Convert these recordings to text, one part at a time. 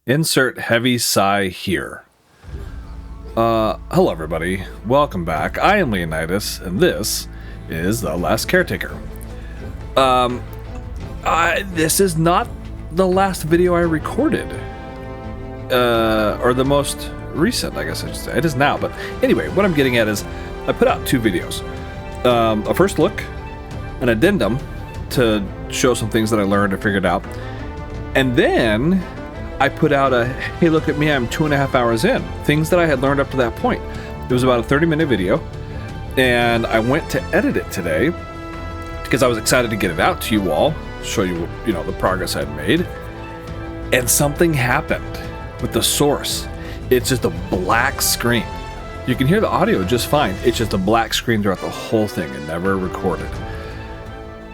Insert heavy sigh here. Hello everybody. Welcome back. I am Leonidas, and this is The Last Caretaker. This is not the last video I recorded. Or the most recent, I guess I should say. It is now, but anyway, what I'm getting at is I put out two videos. A first look, an addendum to show some things that I learned and figured out. And then I put out a, hey, look at me, I'm 2.5 hours in. Things that I had learned up to that point. It was about a 30-minute video, and I went to edit it today because I was excited to get it out to you all, show you, the progress I'd made. And something happened with the source. It's just a black screen. You can hear the audio just fine. It's just a black screen throughout the whole thing and never recorded.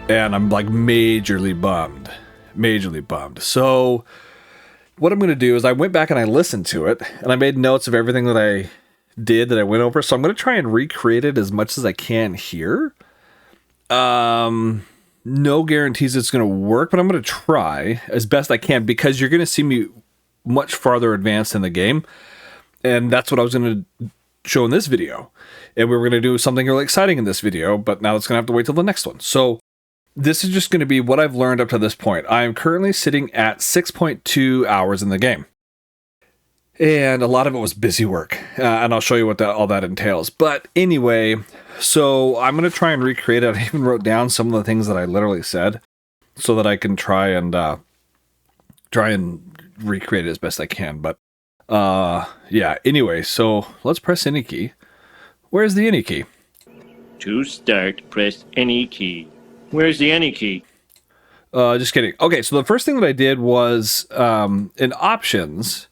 And I'm like majorly bummed. So what I'm going to do is I went back and I listened to it and I made notes of everything that I did, that I went over. So I'm going to try and recreate it as much as I can here. No guarantees it's going to work, but I'm going to try as best I can because you're going to see me much farther advanced in the game. And that's what I was going to show in this video. And we were going to do something really exciting in this video, but now it's going to have to wait till the next one. So this is just going to be what I've learned up to this point. I am currently sitting at 6.2 hours in the game. And a lot of it was busy work. And I'll show you what all that entails. But anyway, so I'm going to try and recreate it. I even wrote down some of the things that I literally said so that I can try and recreate it as best I can. But yeah, anyway, so let's press any key. Where's the any key? To start, press any key. Where's the any key? Just kidding. Okay, so the first thing that I did was in options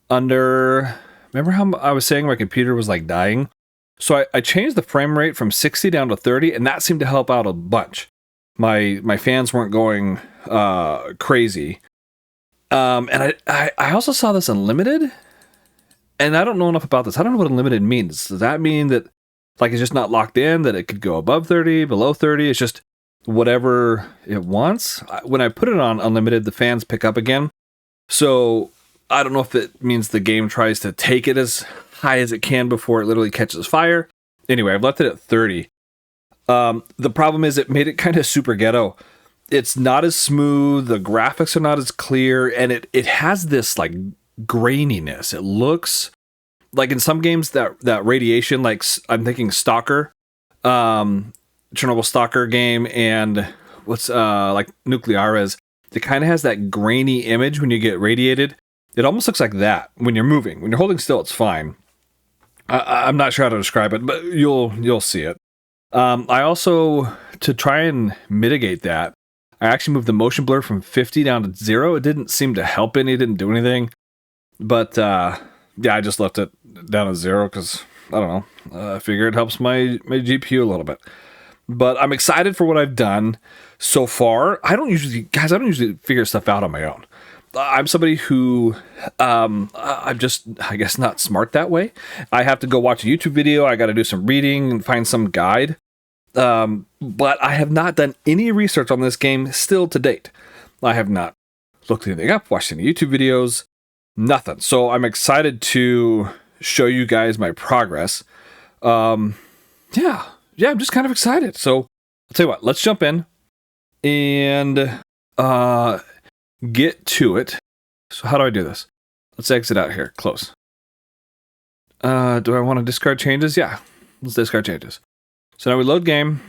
under, remember how I was saying my computer was like dying? So I changed the frame rate from 60 down to 30, and that seemed to help out a bunch. My fans weren't going crazy. And I also saw this unlimited, and I don't know enough about this. I don't know what unlimited means. Does that mean that like it's just not locked in, that it could go above 30, below 30? It's just whatever it wants. When I put it on unlimited, the fans pick up again. So I don't know if it means the game tries to take it as high as it can before it literally catches fire. Anyway, I've left it at 30. The problem is it made it kind of super ghetto. It's not as smooth, the graphics are not as clear, and it has this like graininess. It looks like in some games that radiation, like I'm thinking Stalker, Chernobyl Stalker game, and what's like Nucleares. It kind of has that grainy image when you get radiated. It almost looks like that when you're moving. When you're holding still, it's fine. I'm not sure how to describe it, but you'll see it. I also, to try and mitigate that, I actually moved the motion blur from 50 down to 0. It didn't seem to help any. It didn't do anything. But yeah, I just left it down to 0 because, I don't know, I figure it helps my GPU a little bit. But I'm excited for what I've done so far. I don't usually figure stuff out on my own. I'm somebody who, I'm just, I guess, not smart that way. I have to go watch a YouTube video. I got to do some reading and find some guide. But I have not done any research on this game still to date. I have not looked anything up, watched any YouTube videos, nothing. So I'm excited to show you guys my progress. Yeah, I'm just kind of excited. So I'll tell you what, let's jump in and get to it. So how do I do this? Let's exit out here, close. Do I want to discard changes? Yeah, let's discard changes. So now we load game,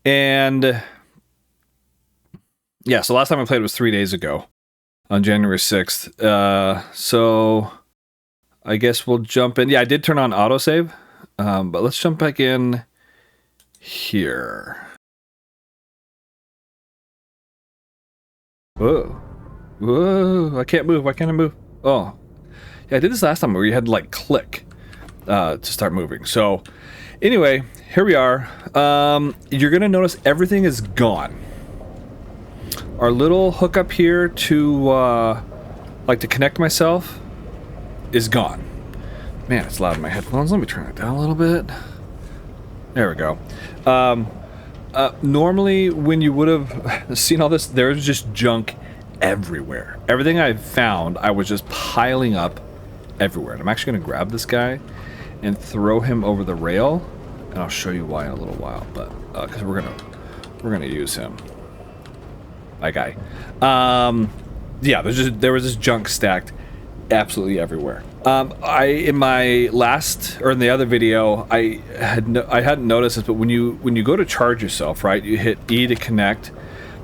and yeah, so last time I played was 3 days ago, on January 6th. So I guess we'll jump in. Yeah, I did turn on autosave, but let's jump back in here. Whoa, I can't move. Why can't I move? Oh, yeah, I did this last time where you had to like click to start moving. So anyway, here we are. You're going to notice everything is gone. Our little hookup here to connect myself is gone. Man, it's loud in my headphones. Let me turn it down a little bit. There we go. Normally, when you would have seen all this, there's just junk everywhere. Everything I found, I was just piling up everywhere. And I'm actually going to grab this guy and throw him over the rail, and I'll show you why in a little while. But because we're gonna use him. That guy. Yeah, there was this junk stacked absolutely everywhere. In my last, or in the other video, I hadn't noticed this, but when you go to charge yourself, right, you hit E to connect,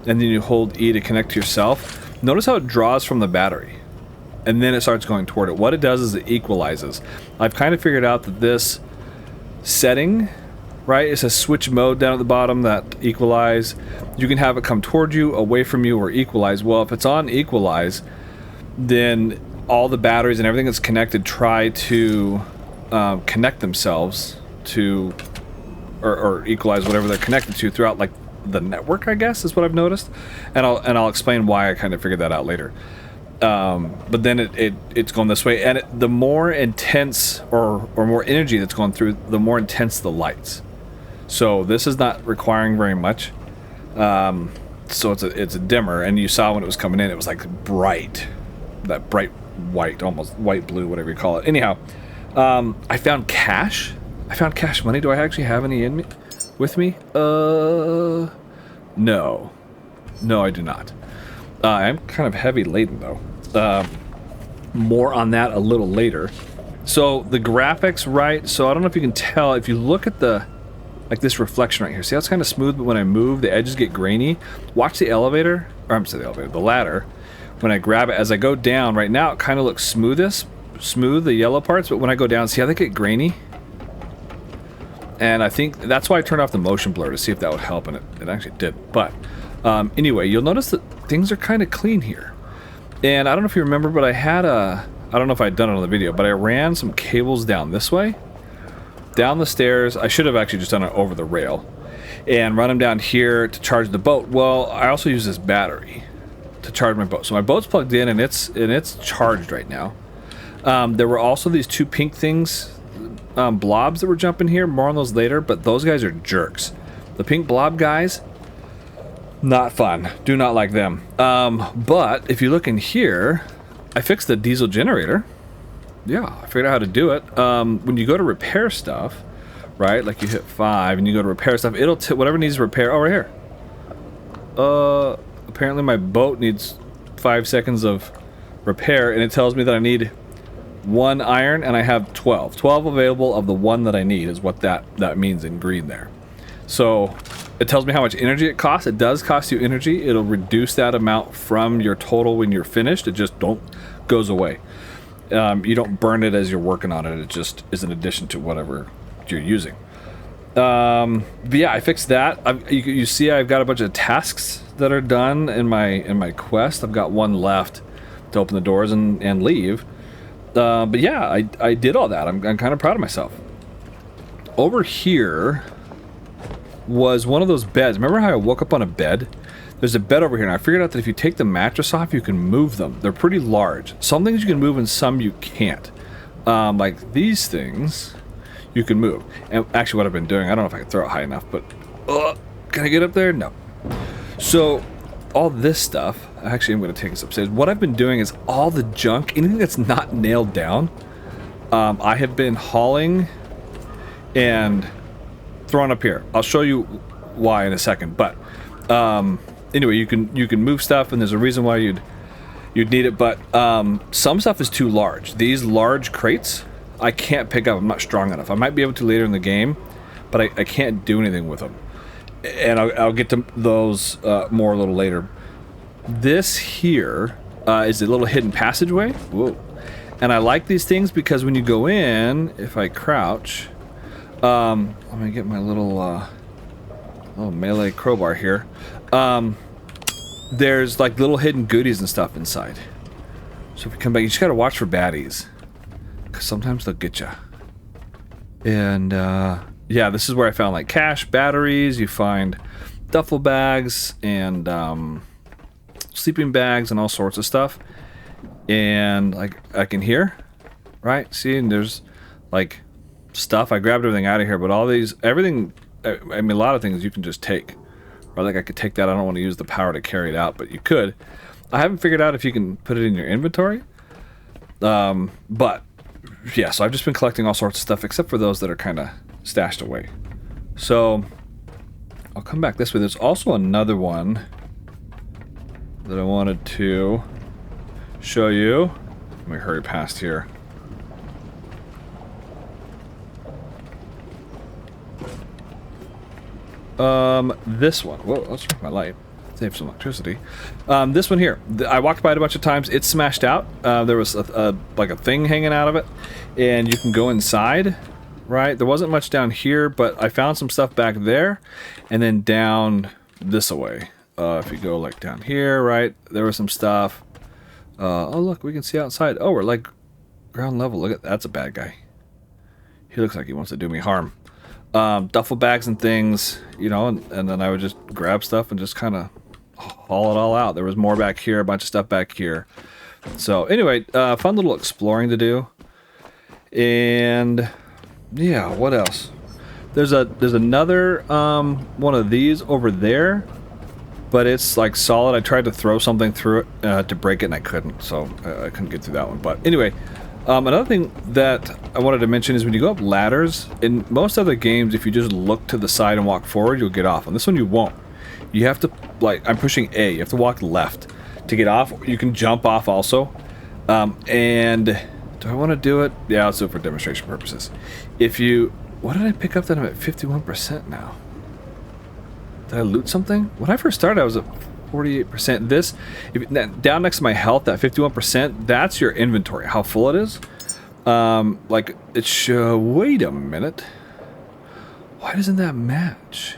and then you hold E to connect to yourself. Notice how it draws from the battery, and then it starts going toward it. What it does is it equalizes. I've kind of figured out that this setting, right, it's a switch mode down at the bottom, that equalize. You can have it come toward you, away from you, or equalize. Well, if it's on equalize, then all the batteries and everything that's connected try to connect themselves to, or equalize whatever they're connected to throughout, like, the network, I guess, is what I've noticed. And I'll explain why I kind of figured that out later. But then it's going this way, and the more intense or more energy that's going through, the more intense the lights. So this is not requiring very much. So it's a dimmer, and you saw when it was coming in, it was like bright, that bright white, almost white blue, whatever you call it. Anyhow, I found cash. I found cash money. Do I actually have any in me, with me? No, I do not. I'm kind of heavy laden though. More on that a little later. So the graphics, right? So I don't know if you can tell, if you look at the, like this reflection right here. See how it's kind of smooth, but when I move, the edges get grainy. Watch the elevator, or I'm sorry, the elevator, the ladder. When I grab it, as I go down, right now it kind of looks smooth, the yellow parts, but when I go down, see how they get grainy? And I think that's why I turned off the motion blur, to see if that would help, and it actually did. But anyway, you'll notice that things are kind of clean here. And I don't know if you remember, but I don't know if I'd done it on the video, but I ran some cables down this way, down the stairs. I should have actually just done it over the rail, and run them down here to charge the boat. Well, I also use this battery to charge my boat. So my boat's plugged in, and it's charged right now. There were also these two pink things, blobs that were jumping here. More on those later, but those guys are jerks. The pink blob guys, not fun. Do not like them. But if you look in here, I fixed the diesel generator. Yeah, I figured out how to do it. When you go to repair stuff, right, like you hit 5 and you go to repair stuff, it'll whatever needs repair. Oh, right here. Apparently my boat needs 5 seconds of repair, and it tells me that I need 1 iron, and I have 12 available of the 1 that I need, is what that means in green there. So it tells me how much energy it costs. It does cost you energy. It'll reduce that amount from your total when you're finished. It just goes away. You don't burn it as you're working on it. It just is an addition to whatever you're using. But yeah, I fixed that. You see I've got a bunch of tasks that are done in my quest. I've got 1 left to open the doors and leave. But yeah, I did all that. I'm kind of proud of myself. Over here was one of those beds. Remember how I woke up on a bed? There's a bed over here, and I figured out that if you take the mattress off, you can move them. They're pretty large. Some things you can move and some you can't. Like these things, you can move. And actually what I've been doing, I don't know if I can throw it high enough, but can I get up there? No. So all this stuff, actually I'm going to take this upstairs. What I've been doing is all the junk, anything that's not nailed down, I have been hauling and throwing up here. I'll show you why in a second, but anyway, you can move stuff, and there's a reason why you'd need it, but some stuff is too large. These large crates I can't pick up. I'm not strong enough. I might be able to later in the game, but I can't do anything with them, and I'll get to those more a little later. This here is a little hidden passageway. Whoa. And I like these things because when you go in, if I crouch, I'm gonna get my little melee crowbar here. There's like little hidden goodies and stuff inside. So if you come back, you just gotta watch for baddies, because sometimes they'll get you. And yeah, this is where I found like cash, batteries. You find duffel bags and sleeping bags and all sorts of stuff. And like I can hear, right? See, and there's like stuff. I grabbed everything out of here, but all these, everything, I mean, a lot of things you can just take. Or like I could take that. I don't want to use the power to carry it out, but you could. I haven't figured out if you can put it in your inventory. But yeah, so I've just been collecting all sorts of stuff except for those that are kind of stashed away. So I'll come back this way. There's also another one that I wanted to show you. Let me hurry past here. This one. Whoa, let's turn my light. Save some electricity. This one here. I walked by it a bunch of times. It's smashed out. There was like a thing hanging out of it, and you can go inside. Right? There wasn't much down here, but I found some stuff back there, and then down this way. If you go like down here, right? There was some stuff. Oh look, we can see outside. Oh, we're like ground level. Look at that's a bad guy. He looks like he wants to do me harm. Duffel bags and things, you know, and then I would just grab stuff and just kind of haul it all out. There was more back here, a bunch of stuff back here. So anyway, fun little exploring to do. And yeah, what else? There's another one of these over there, but it's like solid. I tried to throw something through it to break it, and I couldn't, so I couldn't get through that one. But anyway, another thing that I wanted to mention is when you go up ladders, in most other games, if you just look to the side and walk forward, you'll get off. On this one, you won't. You have to, like, I'm pushing A. You have to walk left to get off. You can jump off also. And do I want to do it? Yeah, let's do it for demonstration purposes. If you, what did I pick up that I'm at 51% now? Did I loot something? When I first started, I was at 48%. This, down next to my health, that 51%, that's your inventory, how full it is. Like, it show, wait a minute. Why doesn't that match?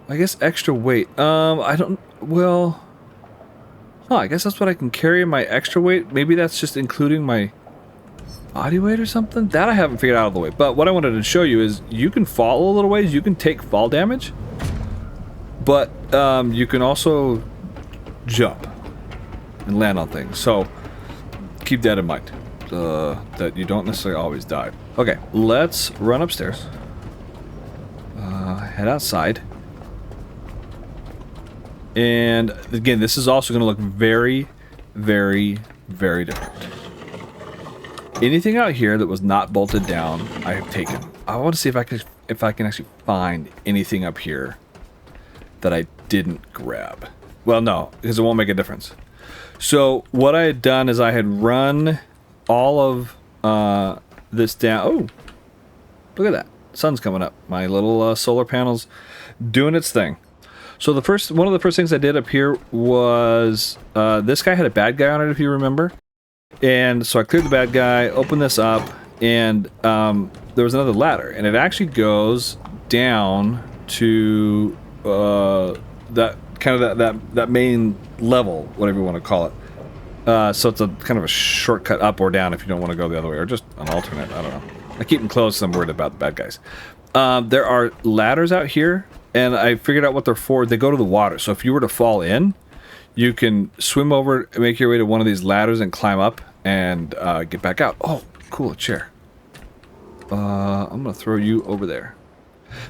I guess extra weight. I don't, well, huh, I guess that's what I can carry in my extra weight. Maybe that's just including my body weight or something? That I haven't figured out all the way. But what I wanted to show you is you can fall a little ways. You can take fall damage. But you can also jump and land on things. So keep that in mind. That you don't necessarily always die. Okay, let's run upstairs. Head outside. And again, this is also going to look very, very, very different. Anything out here that was not bolted down, I have taken. I want to see if I can actually find anything up here that I didn't grab. Well, no, because it won't make a difference. So what I had done is I had run all of this down. Oh, look at that. Sun's coming up. My little solar panel's doing its thing. So one of the first things I did up here was this guy had a bad guy on it, if you remember. And so I cleared the bad guy, opened this up, and there was another ladder, and it actually goes down to that kind of that main level, whatever you want to call it. So it's a kind of a shortcut up or down if you don't want to go the other way, or just an alternate. I don't know. I keep them close because I'm worried about the bad guys. There are ladders out here, and I figured out what they're for. They go to the water. So if you were to fall in, you can swim over, make your way to one of these ladders and climb up and get back out. Oh, cool, a chair. I'm going to throw you over there.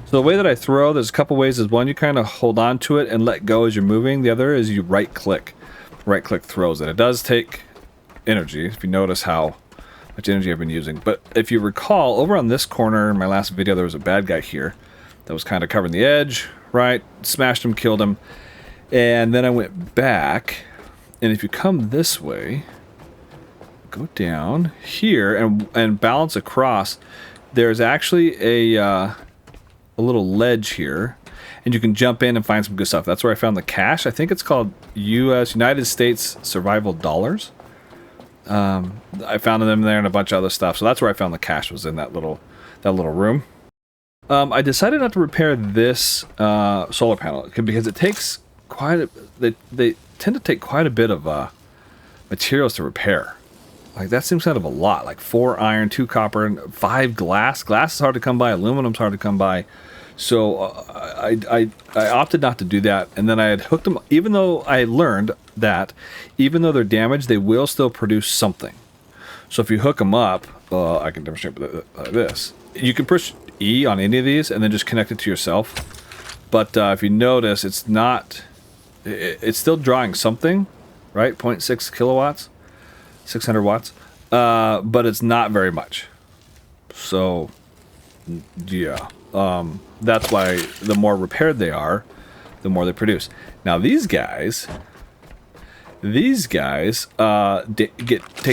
So the way that I throw, there's a couple ways. Is one, you kind of hold on to it and let go as you're moving. The other is you right-click. Right-click throws it. It does take energy, if you notice how much energy I've been using. But if you recall, over on this corner in my last video, there was a bad guy here that was kind of covering the edge, right? Smashed him, killed him. And then I went back, and if you come this way, go down here and balance across, there's actually a little ledge here, and you can jump in and find some good stuff. That's where I found the cache. I think it's called United States Survival Dollars. I found them there and a bunch of other stuff. So that's where I found the cache, was in that little room. I decided not to repair this solar panel because it takes they tend to take quite a bit of materials to repair. Like, that seems kind of a lot. Like 4 iron, 2 copper, and 5 glass. Glass is hard to come by. Aluminum's hard to come by. So I opted not to do that. And then I had hooked them, even though I learned that even though they're damaged, they will still produce something. So if you hook them up, I can demonstrate like this. You can push E on any of these and then just connect it to yourself. But if you notice, it's not It's still drawing something, right? 0.6 kilowatts, 600 watts, but it's not very much. So, yeah, that's why the more repaired they are, the more they produce. Now these guys take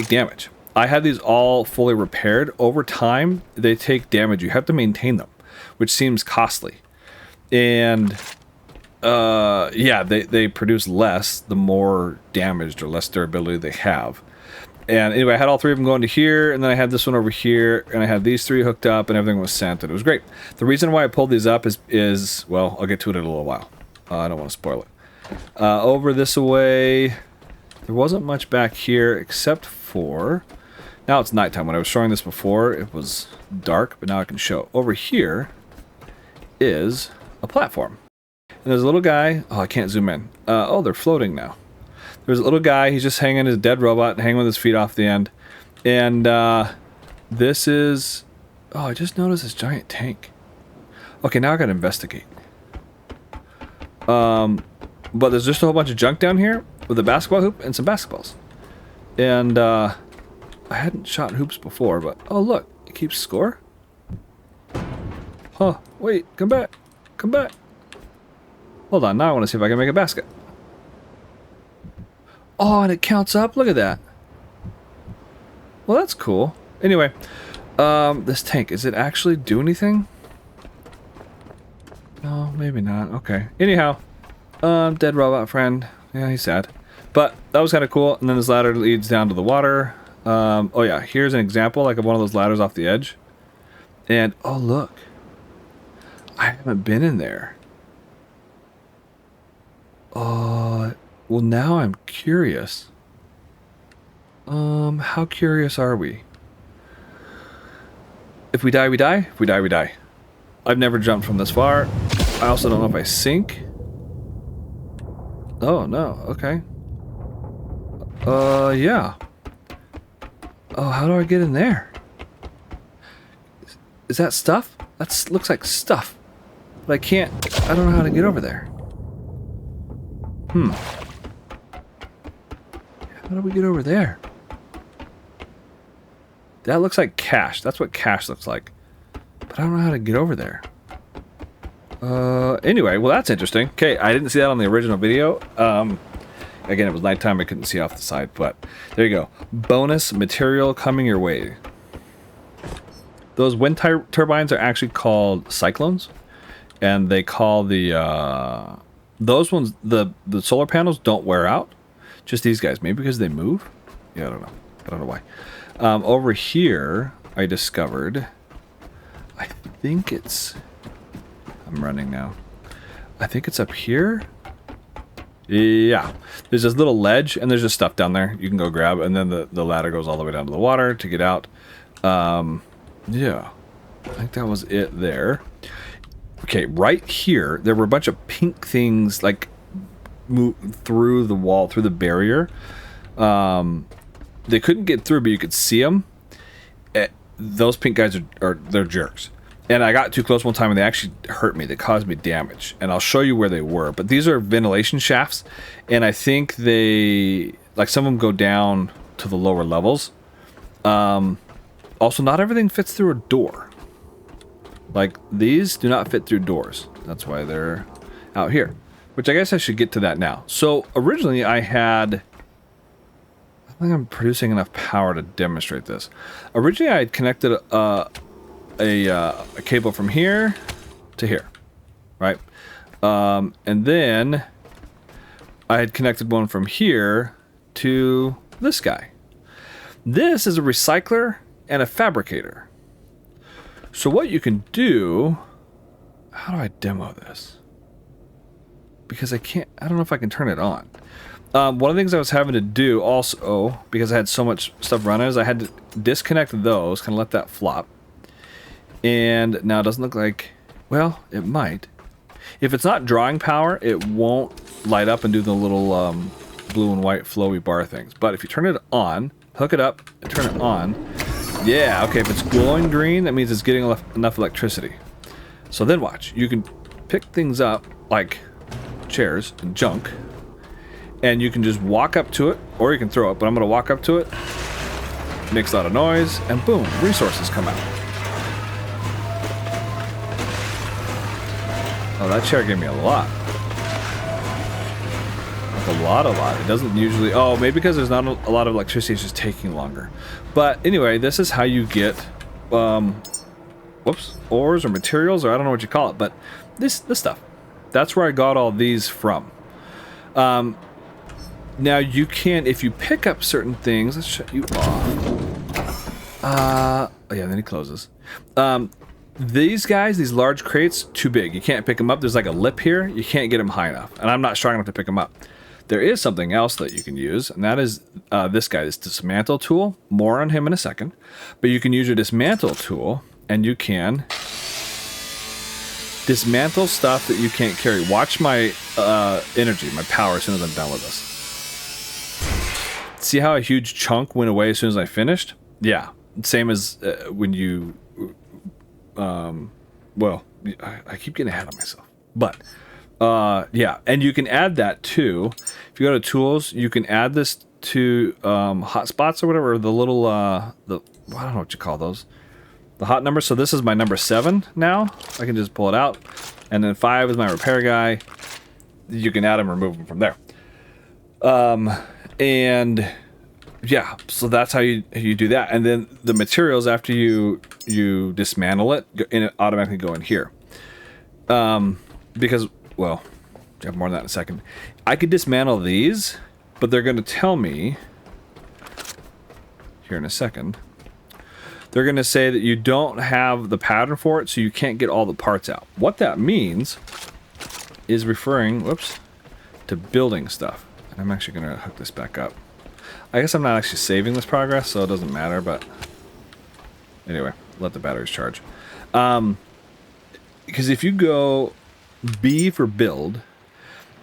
damage. I had these all fully repaired. Over time, they take damage. You have to maintain them, which seems costly. And yeah, they produce less the more damaged or less durability they have. And anyway, I had all three of them going to here, and then I had this one over here, and I had these three hooked up, and everything was sent, and it was great. The reason why I pulled these up is well, I'll get to it in a little while. I don't want to spoil it. Over this way, there wasn't much back here except for... Now it's nighttime. When I was showing this before, it was dark, but now I can show. Over here is a platform. And there's a little guy. Oh, I can't zoom in. Oh, they're floating now. There's a little guy. He's just hanging his dead robot, hanging with his feet off the end. And this is... Oh, I just noticed this giant tank. Okay, now I gotta investigate. But there's just a whole bunch of junk down here with a basketball hoop and some basketballs. And I hadn't shot hoops before, but oh look, it keeps score. Huh, wait, come back. Come back. Hold on, now I want to see if I can make a basket. Oh, and it counts up, look at that. Well, that's cool. Anyway, this tank, is it actually do anything? No, maybe not, okay. Anyhow, dead robot friend. Yeah, he's sad. But that was kind of cool. And then this ladder leads down to the water. Oh yeah, here's an example like of one of those ladders off the edge. And oh look, I haven't been in there. Well now I'm curious. How curious are we? If we die, we die. If we die, we die. I've never jumped from this far. I also don't know if I sink. Oh no, okay. Yeah. Oh, how do I get in there? Is that stuff? That looks like stuff. But I don't know how to get over there. How do we get over there? That looks like cash. That's what cash looks like. But I don't know how to get over there. Anyway, well that's interesting. Okay, I didn't see that on the original video. Again, it was nighttime, I couldn't see off the side, but there you go. Bonus material coming your way. Those wind turbines are actually called cyclones, and they call the those ones, the solar panels don't wear out. Just these guys, maybe because they move. Yeah, I don't know. I don't know why. Over here, I discovered. I think it's. I'm running now. I think it's up here. Yeah, there's this little ledge, and there's just stuff down there you can go grab, and then the ladder goes all the way down to the water to get out. Yeah, I think that was it there. Okay, right here, there were a bunch of pink things, like, move through the wall, through the barrier. They couldn't get through, but you could see them. Those pink guys they're jerks. And I got too close one time and they actually hurt me. They caused me damage. And I'll show you where they were. But these are ventilation shafts. And I think they... Like, some of them go down to the lower levels. Also, not everything fits through a door. Like, these do not fit through doors. That's why they're out here. Which I guess I should get to that now. So, originally I had... I think I'm producing enough power to demonstrate this. Originally I had connected a cable from here to here, right? And then I had connected one from here to this guy. This is a recycler and a fabricator. So what you can do, how do I demo this? Because I don't know if I can turn it on. One of the things I was having to do also, because I had so much stuff running, is I had to disconnect those, kind of let that flop. And now it doesn't look like, well, it might. If it's not drawing power, it won't light up and do the little blue and white flowy bar things. But if you turn it on, hook it up, and turn it on, yeah, okay, if it's glowing green, that means it's getting enough electricity. So then watch. You can pick things up, like chairs and junk, and you can just walk up to it, or you can throw it, but I'm going to walk up to it, makes a lot of noise, and boom, resources come out. Oh, that chair gave me a lot. Like a lot. It doesn't usually... Oh, maybe because there's not a lot of electricity, it's just taking longer. But anyway, this is how you get... whoops, ores or materials, or I don't know what you call it, but this stuff. That's where I got all these from. Now you can, if you pick up certain things, let's shut you off. Oh yeah, then he closes. These guys, these large crates, too big. You can't pick them up. There's like a lip here. You can't get them high enough, and I'm not strong enough to pick them up. There is something else that you can use, and that is this guy, this dismantle tool. More on him in a second, but you can use your dismantle tool, and you can dismantle stuff that you can't carry. Watch my energy, my power, as soon as I'm done with this. See how a huge chunk went away as soon as I finished? Yeah, same as when you... well, I keep getting ahead of myself. But, yeah, and you can add that too. If you go to tools, you can add this to hotspots or whatever, the little, I don't know what you call those. The hot number. So this is my number 7 now. I can just pull it out. And then 5 is my repair guy. You can add them, remove them from there. And yeah, so that's how you do that. And then the materials, after you dismantle it, and it automatically go in here. Because, well, you have more on that in a second. I could dismantle these, but they're going to tell me here in a second. They're going to say that you don't have the pattern for it, so you can't get all the parts out. What that means is referring, whoops, to building stuff. And I'm actually going to hook this back up. I guess I'm not actually saving this progress, so it doesn't matter, but anyway, let the batteries charge. Because if you go B for build,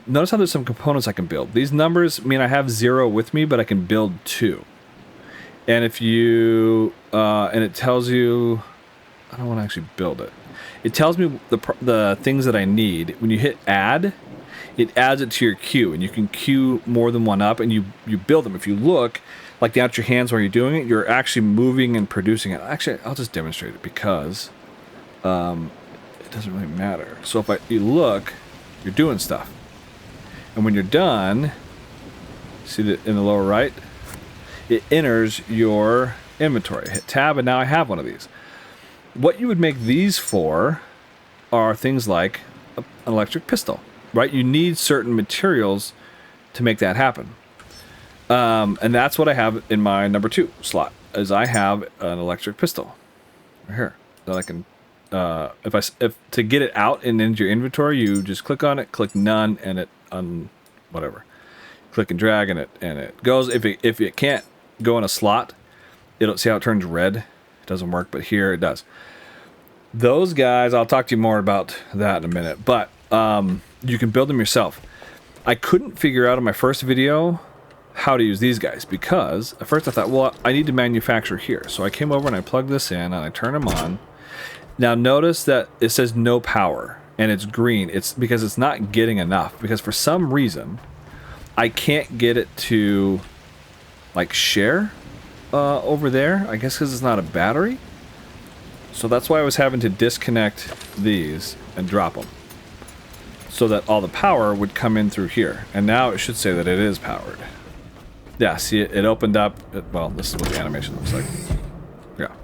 notice how there's some components I can build. These numbers mean I have 0 with me, but I can build 2. And if you, and it tells you, I don't want to actually build it. It tells me the things that I need. When you hit add, it adds it to your queue, and you can queue more than one up, and you build them. If you look, like down at your hands while you're doing it, you're actually moving and producing it. Actually, I'll just demonstrate it because it doesn't really matter. So if you look, you're doing stuff. And when you're done, see that in the lower right? It enters your inventory. Hit tab, and now I have one of these. What you would make these for are things like an electric pistol, right? You need certain materials to make that happen. And that's what I have in my number 2 slot, is I have an electric pistol right here that I can, if to get it out and into your inventory, you just click on it, click none, and it whatever. Click and drag, and it goes. If it can't go in a slot, it'll see how it turns red. It doesn't work, but here it does. Those guys, I'll talk to you more about that in a minute, but you can build them yourself. I couldn't figure out in my first video how to use these guys, because at first I thought, well, I need to manufacture here. So I came over and I plugged this in and I turn them on. Now notice that it says no power and it's green. It's because it's not getting enough, because for some reason I can't get it to like share over there. I guess because it's not a battery. So that's why I was having to disconnect these and drop them, so that all the power would come in through here. And now it should say that it is powered. Yeah, see, it opened up. Well, this is what the animation looks like. Yeah.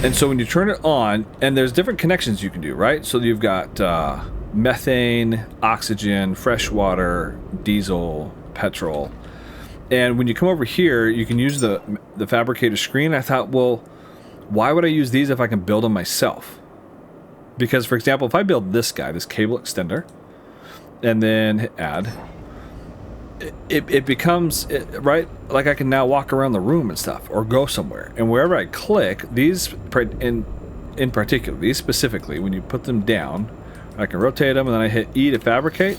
And so when you turn it on, and there's different connections you can do, right? So you've got methane, oxygen, fresh water, diesel, petrol. And when you come over here, you can use the Fabricator screen. I thought, well, why would I use these if I can build them myself? Because, for example, if I build this guy, this cable extender, and then hit add, it becomes, right, like I can now walk around the room and stuff, or go somewhere. And wherever I click, these, in particular, these specifically, when you put them down, I can rotate them, and then I hit E to fabricate.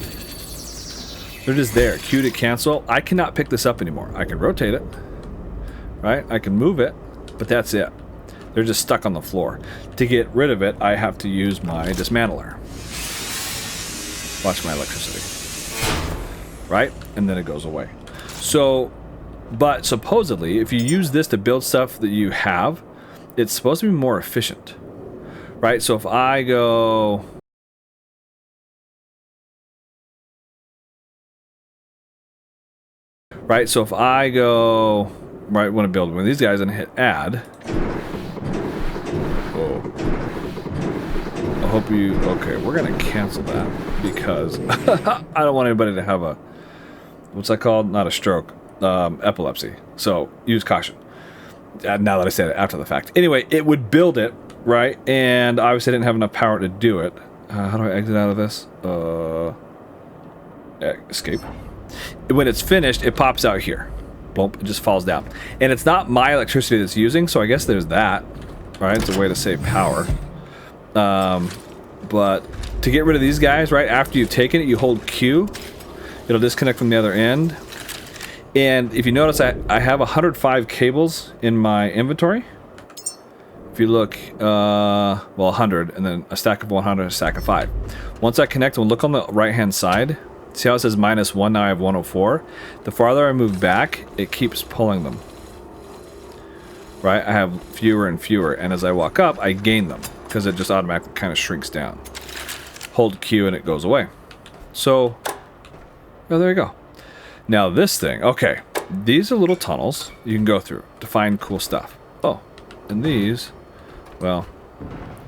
They're just there, Q to cancel. I cannot pick this up anymore. I can rotate it, right? I can move it, but that's it. They're just stuck on the floor. To get rid of it, I have to use my dismantler. Watch my electricity. right? And then it goes away. So, but supposedly, if you use this to build stuff that you have, it's supposed to be more efficient, right? So if I go... Right, so if I go... Right, want to build one of these guys and hit add... I hope you... Okay, we're going to cancel that because I don't want anybody to have a... What's that called? Not a stroke. Epilepsy. So, use caution. Now that I said it after the fact. Anyway, it would build it, right? And obviously I didn't have enough power to do it. How do I exit out of this? Escape. When it's finished, it pops out here. Boom, it just falls down. And it's not my electricity that's using, so I guess there's that. Right? It's a way to save power. But to get rid of these guys, right, after you've taken it, you hold Q. It'll disconnect from the other end. And if you notice, I have 105 cables in my inventory. If you look, well, 100, and then a stack of 100, a stack of 5. Once I connect them, look on the right-hand side. See how it says -1, now I have 104? The farther I move back, it keeps pulling them. Right? I have fewer and fewer, and as I walk up, I gain them, because it just automatically kind of shrinks down. Hold Q and it goes away. So, oh, there you go. Now this thing, okay, these are little tunnels you can go through to find cool stuff. Oh, and these, well,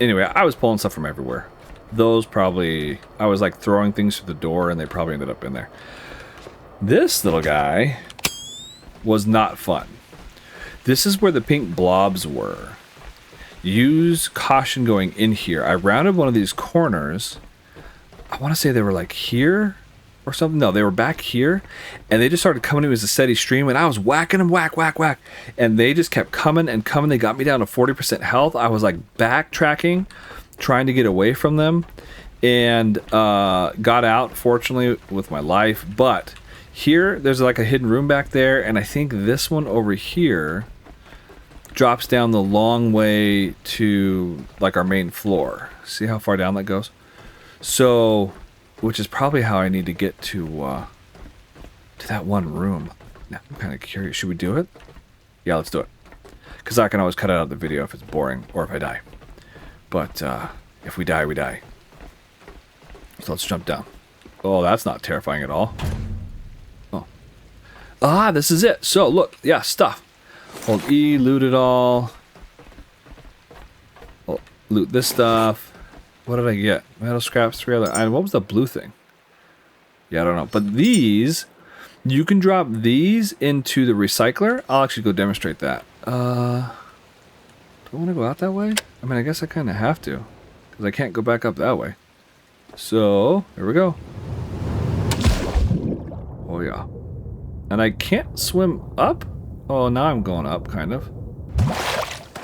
anyway, I was pulling stuff from everywhere. Those probably, I was like throwing things through the door and they probably ended up in there. This little guy was not fun. This is where the pink blobs were. Use caution going in here. I rounded one of these corners. I want to say they were like here or something. No, they were back here, and they just started coming to me as a steady stream, and I was whacking them, whack, whack, whack, and they just kept coming and coming. They got me down to 40% health. I was like backtracking, trying to get away from them, and got out, fortunately, with my life. But here, there's like a hidden room back there, and I think this one over here drops down the long way to like our main floor. See how far down that goes? So, which is probably how I need to get to that one room. Now, I'm kind of curious. Should we do it? Yeah, let's do it. Because I can always cut it out of the video if it's boring or if I die. But if we die, we die. So let's jump down. Oh, that's not terrifying at all. Oh. Ah, this is it. So, look. Yeah, stuff. Hold E, loot it all. Oh, loot this stuff. What did I get? Metal scraps, 3 other items. What was the blue thing? Yeah, I don't know. But these, you can drop these into the recycler. I'll actually go demonstrate that. Do I want to go out that way? I mean, I guess I kind of have to, because I can't go back up that way. So, here we go. Oh, yeah. And I can't swim up? Oh, now I'm going up, kind of.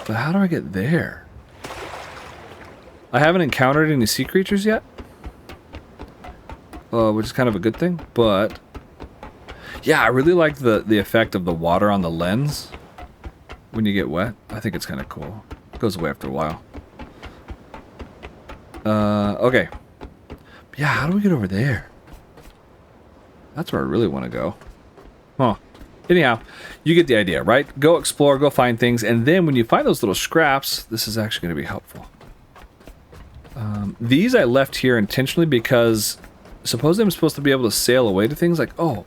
But how do I get there? I haven't encountered any sea creatures yet, which is kind of a good thing, but yeah, I really like the effect of the water on the lens when you get wet. I think it's kind of cool. It goes away after a while. Okay. Yeah, how do we get over there? That's where I really want to go. Huh. Anyhow, you get the idea, right? Go explore, go find things, and then when you find those little scraps, this is actually going to be helpful. These I left here intentionally because supposedly I'm supposed to be able to sail away to things like, oh,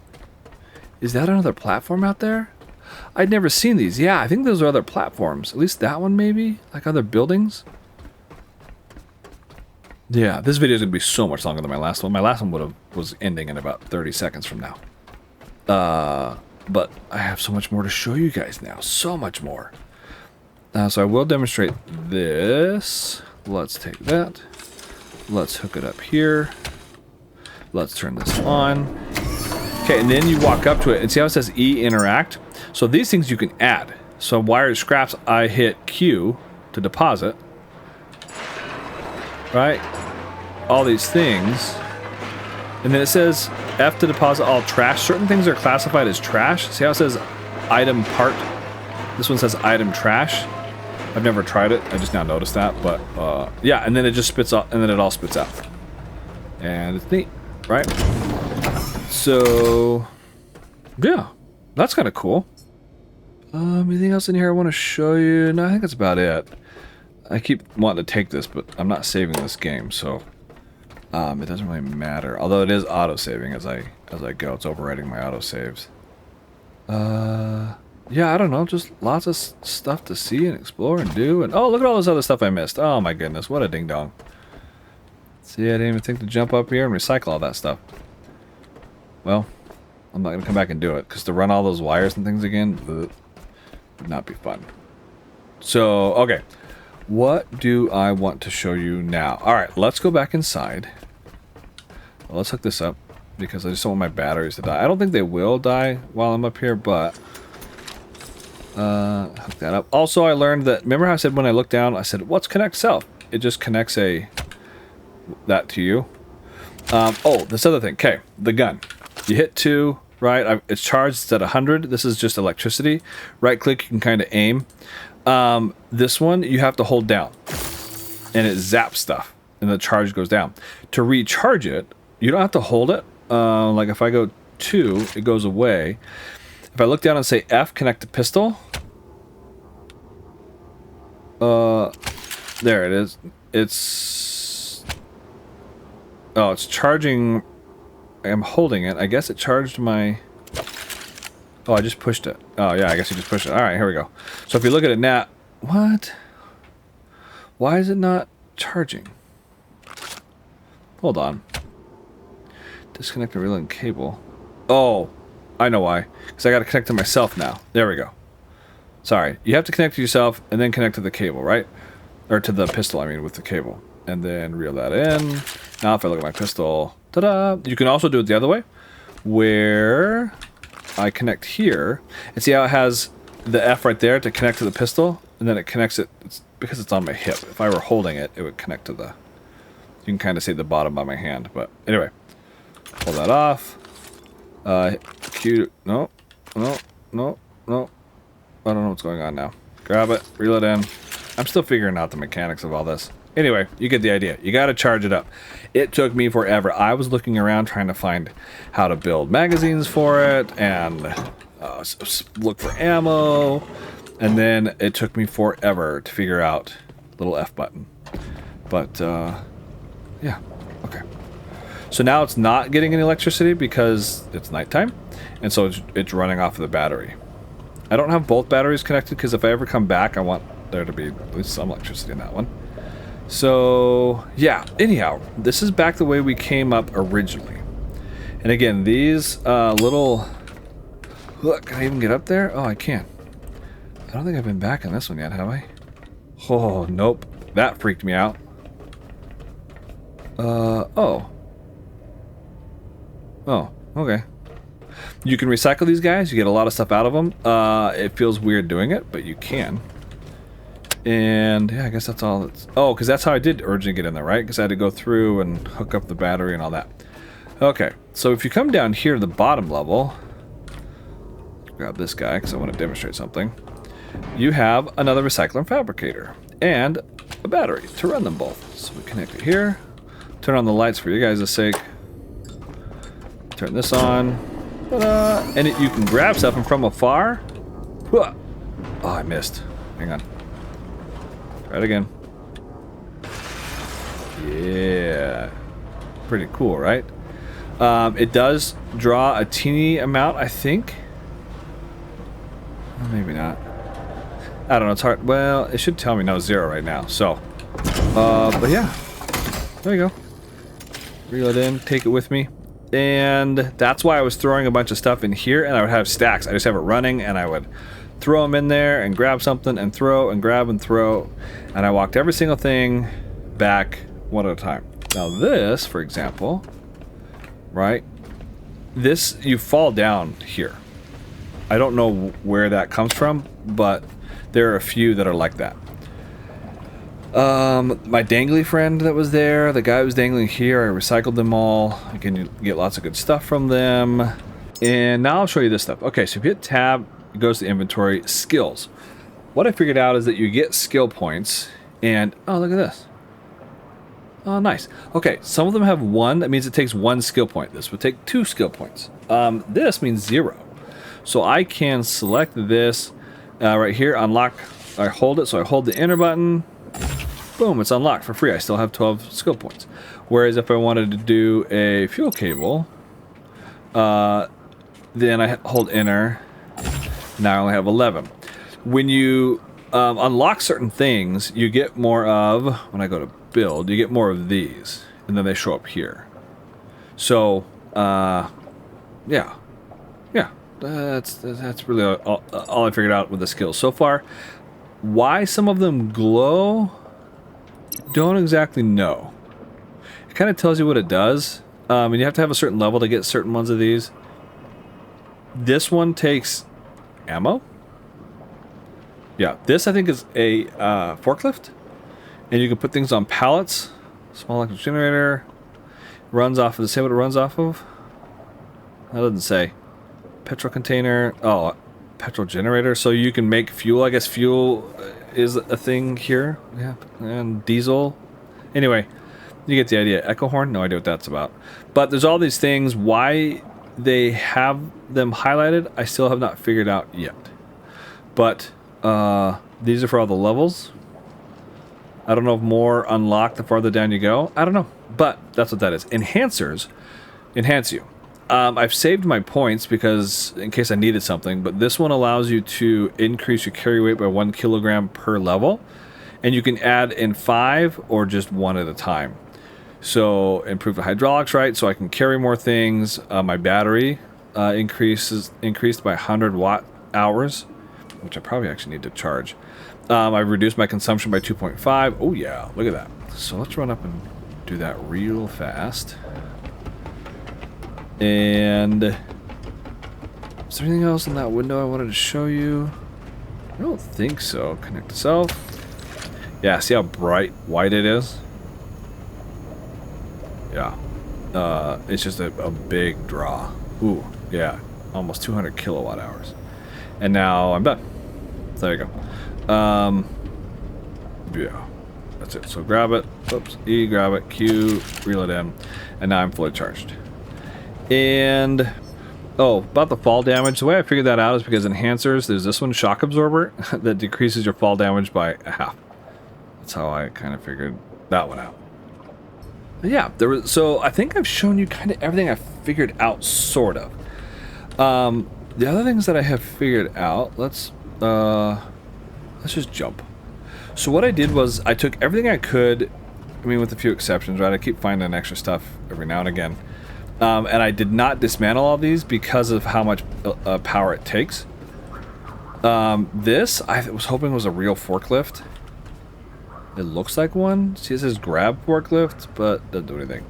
is that another platform out there? I'd never seen these. Yeah, I think those are other platforms. At least that one maybe, like other buildings. Yeah, this video is going to be so much longer than my last one. My last one was ending in about 30 seconds from now. But I have so much more to show you guys now. So much more. So I will demonstrate this. Let's take that. Let's hook it up here. Let's turn this on. Okay, and then you walk up to it and see how it says E interact? So these things you can add. So wired scraps, I hit Q to deposit. Right? All these things. And then it says F to deposit all trash. Certain things are classified as trash. See how it says item part? This one says item trash. I've never tried it. I just now noticed that. But yeah, and then it just spits out, and then it all spits out. And it's neat, right? So, yeah, that's kind of cool. Anything else in here I want to show you? No, I think that's about it. I keep wanting to take this, but I'm not saving this game, so it doesn't really matter. Although it is auto-saving as I go. It's overwriting my auto-saves. Yeah, I don't know. Just lots of stuff to see and explore and do. And oh, look at all this other stuff I missed. Oh my goodness, what a ding-dong. See, I didn't even think to jump up here and recycle all that stuff. Well, I'm not going to come back and do it, because to run all those wires and things again would not be fun. So, okay. What do I want to show you now? Alright, let's go back inside. Well, let's hook this up, because I just don't want my batteries to die. I don't think they will die while I'm up here, but... hook that up. Also, I learned that... Remember how I said when I looked down, I said, what's connect self? It just connects that to you. Oh, this other thing. Okay, the gun. You hit 2, right? It's charged, it's at 100. This is just electricity. Right click, you can kind of aim. This one, you have to hold down. And it zaps stuff. And the charge goes down. To recharge it, you don't have to hold it. Like if I go 2, it goes away. If I look down and say F, connect to pistol. There it is. It's... Oh, it's charging... I'm holding it. I guess it charged my... Oh, I just pushed it. Oh, yeah, I guess you just pushed it. Alright, here we go. So if you look at it now... What? Why is it not charging? Hold on. Disconnect the relay and cable. Oh, I know why. Because I got to connect to myself now. There we go. Sorry. You have to connect to yourself and then connect to the cable, right? Or to the pistol, I mean, with the cable. And then reel that in. Now if I look at my pistol... Ta-da! You can also do it the other way, where I connect here, and see how it has the F right there to connect to the pistol, and then it connects it, because it's on my hip. If I were holding it, it would connect to the, you can kind of see the bottom by my hand, but anyway. Pull that off. Q, no. I don't know what's going on now. Grab it, reel it in. I'm still figuring out the mechanics of all this. Anyway, you get the idea. You got to charge it up. It took me forever. I was looking around trying to find how to build magazines for it and look for ammo. And then it took me forever to figure out the little F button. But, yeah. Okay. So now it's not getting any electricity because it's nighttime. And so it's running off of the battery. I don't have both batteries connected because if I ever come back, I want there to be at least some electricity in that one. So, yeah, anyhow, this is back the way we came up originally. And again, these little... Look, can I even get up there? Oh, I can. I don't think I've been back in this one yet, have I? Oh, nope. That freaked me out. Oh. Oh, okay. You can recycle these guys. You get a lot of stuff out of them. It feels weird doing it, but you can. And yeah, I guess that's all. Oh, because that's how I did originally get in there, right? Because I had to go through and hook up the battery and all that. Okay, so if you come down here to the bottom level, grab this guy because I want to demonstrate something. You have another recycler and fabricator and a battery to run them both. So we connect it here. Turn on the lights for you guys' sake. Turn this on. Ta-da! And you can grab stuff from afar. Oh, I missed. Hang on. Try it again. Yeah. Pretty cool, right? It does draw a teeny amount, I think. Or maybe not. I don't know, it's hard. Well, it should tell me no, 0 right now. So, but yeah. There you go. Reel it in, take it with me. And that's why I was throwing a bunch of stuff in here, and I would have stacks. I just have it running, and I would throw them in there and grab something and throw and grab and throw. And I walked every single thing back one at a time. Now this, for example, right? This, you fall down here. I don't know where that comes from, but there are a few that are like that. My dangly friend that was there, the guy who was dangling here, I recycled them all. Again, you get lots of good stuff from them. And now I'll show you this stuff. Okay, so if you hit tab, it goes to inventory, skills. What I figured out is that you get skill points, and oh, look at this. Oh, nice. Okay, some of them have 1. That means it takes 1 skill point. This would take 2 skill points. This means 0. So I can select this right here, unlock. I hold it, so I hold the enter button. Boom, it's unlocked for free. I still have 12 skill points. Whereas if I wanted to do a fuel cable, then I hold enter. Now I only have 11. When you unlock certain things, you get more of, when I go to build, you get more of these. And then they show up here. So, yeah. That's really all I figured out with the skills so far. Why some of them glow, don't exactly know. It kind of tells you what it does. And you have to have a certain level to get certain ones of these. This one takes ammo. Yeah, this I think is a forklift. And you can put things on pallets. Small electric generator. Runs off of, does it say what it runs off of? That doesn't say. Petrol container. Oh, petrol generator. So you can make fuel. I guess fuel is a thing here. Yeah. And diesel. Anyway, you get the idea. Echo horn? No idea what that's about. But there's all these things. Why they have them highlighted, I still have not figured out yet. But these are for all the levels. I don't know if more unlock the farther down you go. I don't know. But that's what that is. Enhancers enhance you. I've saved my points because in case I needed something, but this one allows you to increase your carry weight by 1 kilogram per level, and you can add in 5 or just 1 at a time. So improve the hydraulics, right? So I can carry more things. My battery increased by 100 watt hours, which I probably actually need to charge. I've reduced my consumption by 2.5. Oh yeah, look at that. So let's run up and do that real fast. And is there anything else in that window I wanted to show you? I don't think so. Connect to self. Yeah, see how bright white it is? Yeah. It's just a big draw. Ooh, yeah. Almost 200 kilowatt hours. And now I'm done. There you go. Yeah. That's it. So grab it. Oops. E, grab it. Q, reel it in. And now I'm fully charged. And oh, about the fall damage, the way I figured that out is because enhancers, there's this one, shock absorber, that decreases your fall damage by half. That's how I kind of figured that one out. But yeah, so I think I've shown you kind of everything I've figured out, sort of. The other things that I have figured out, let's just jump. So what I did was I took everything I could, I mean with a few exceptions, right? I keep finding extra stuff every now and again. And I did not dismantle all these because of how much power it takes. This, I was hoping was a real forklift. It looks like one. See, it says grab forklift, but doesn't do anything.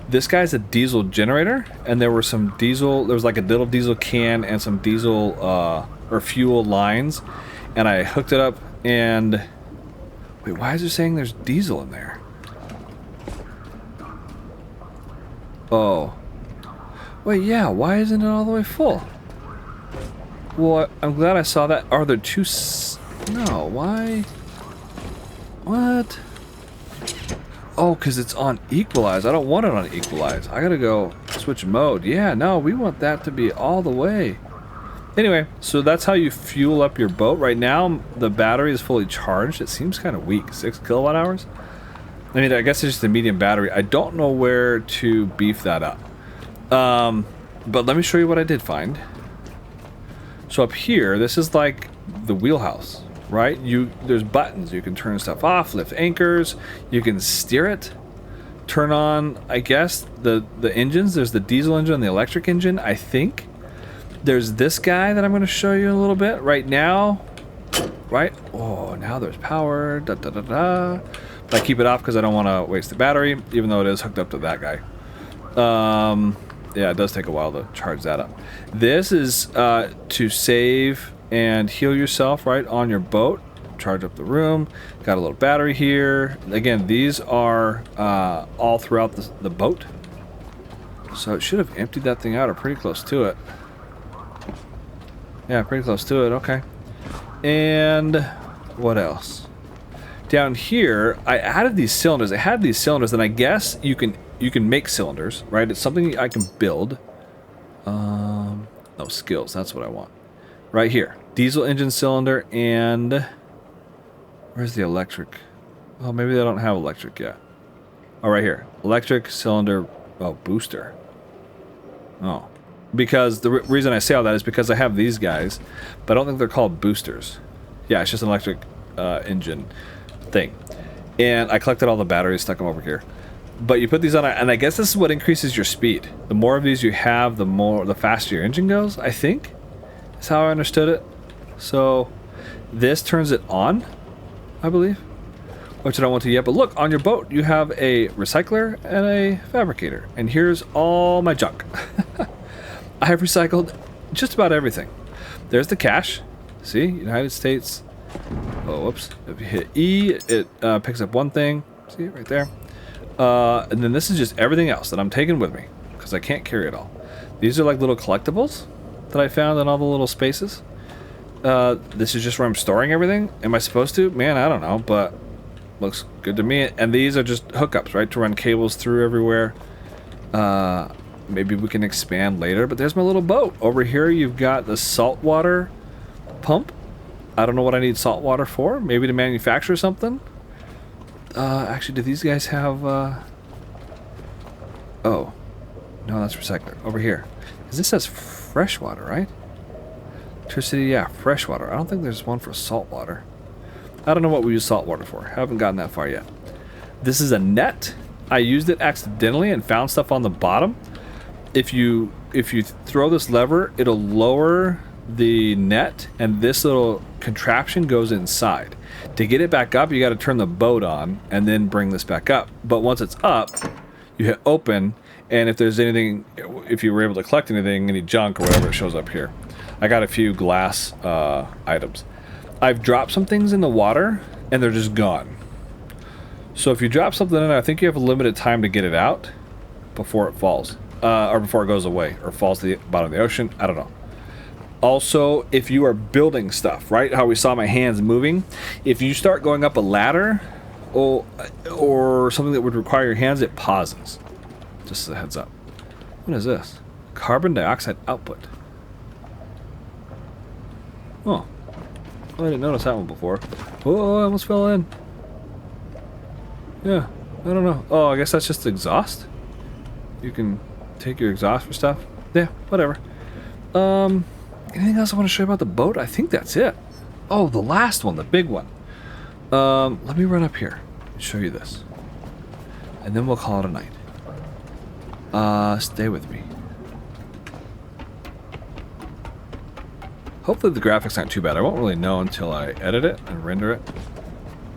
This guy's a diesel generator, and there were some diesel, there was like a little diesel can and some diesel or fuel lines. And I hooked it up and... Wait, why is it saying there's diesel in there? Oh. Wait, yeah, why isn't it all the way full? Well, I'm glad I saw that. Are there two... No, why? What? Oh, because it's on equalize. I don't want it on equalize. I gotta go switch mode. Yeah, no, we want that to be all the way. Anyway, so that's how you fuel up your boat. Right now, the battery is fully charged. It seems kind of weak. 6 kilowatt hours? I mean, I guess it's just a medium battery. I don't know where to beef that up. But let me show you what I did find. So up here, this is like the wheelhouse, right? There's buttons. You can turn stuff off, lift anchors. You can steer it. Turn on, I guess, the engines. There's the diesel engine and the electric engine, I think. There's this guy that I'm going to show you in a little bit. Right now, right? Oh, now there's power. Da, da, da, da. But I keep it off because I don't want to waste the battery, even though it is hooked up to that guy. Yeah, it does take a while to charge that up. This is to save and heal yourself, right, on your boat. Charge up the room. Got a little battery here. Again, these are all throughout the boat. So it should have emptied that thing out or pretty close to it. Yeah, pretty close to it. Okay. And what else? down here, I added these cylinders. I had these cylinders, and I guess you can make cylinders, right? It's something I can build. No, skills. That's what I want. Right here. Diesel engine cylinder, and where's the electric? Oh, maybe they don't have electric yet. Oh, right here. Electric cylinder. Oh, booster. Oh. Because the reason I say all that is because I have these guys, but I don't think they're called boosters. Yeah, it's just an electric engine thing. And I collected all the batteries, stuck them over here. But you put these on, and I guess this is what increases your speed. The more of these you have, the faster your engine goes, I think. That's how I understood it. So this turns it on, I believe. Which I don't want to yet, but look, on your boat you have a recycler and a fabricator. And here's all my junk. I have recycled just about everything. There's the cache. See, United States. Oh, whoops. If you hit E, it picks up one thing. See it right there. And then this is just everything else that I'm taking with me, because I can't carry it all. These are like little collectibles that I found in all the little spaces. This is just where I'm storing everything. Am I supposed to? Man, I don't know, but looks good to me. And these are just hookups, right, to run cables through everywhere. Maybe we can expand later, but there's my little boat. Over here you've got the saltwater pump. I don't know what I need salt water for. Maybe to manufacture something. Actually, do these guys have... Oh. No, that's recycler. Over here. Because this says freshwater, right? Electricity, yeah, freshwater. I don't think there's one for saltwater. I don't know what we use saltwater for. Haven't gotten that far yet. This is a net. I used it accidentally and found stuff on the bottom. If you throw this lever, it'll lower the net, and this little contraption goes inside. To get it back up, you got to turn the boat on and then bring this back up. But once it's up, you hit open, and if there's anything, if you were able to collect anything, any junk or whatever, it shows up here. I got a few glass items. I've dropped some things in the water, and they're just gone. So if you drop something in, I think you have a limited time to get it out before it falls. Or before it goes away, or falls to the bottom of the ocean. I don't know. Also, if you are building stuff, right? How we saw my hands moving. If you start going up a ladder, or something that would require your hands, it pauses. Just as a heads up. What is this? Carbon dioxide output. Oh. I didn't notice that one before. Oh, I almost fell in. Yeah, I don't know. Oh, I guess that's just exhaust? You can take your exhaust for stuff? Yeah, whatever. Anything else I want to show you about the boat? I think that's it. Oh, the last one, the big one. Let me run up here and show you this. And then we'll call it a night. Stay with me. Hopefully the graphics aren't too bad. I won't really know until I edit it and render it.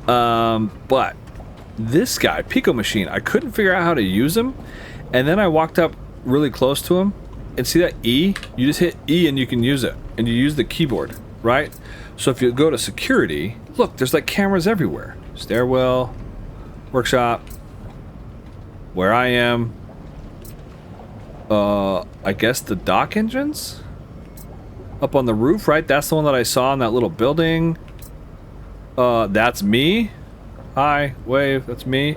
But this guy, Peco machine, I couldn't figure out how to use him. And then I walked up really close to him. And see that E? You just hit E and you can use it. And you use the keyboard, right? So if you go to security, look, there's like cameras everywhere. Stairwell, workshop, where I am. I guess the dock engines? Up on the roof, right? That's the one that I saw in that little building. That's me. Hi, wave, that's me.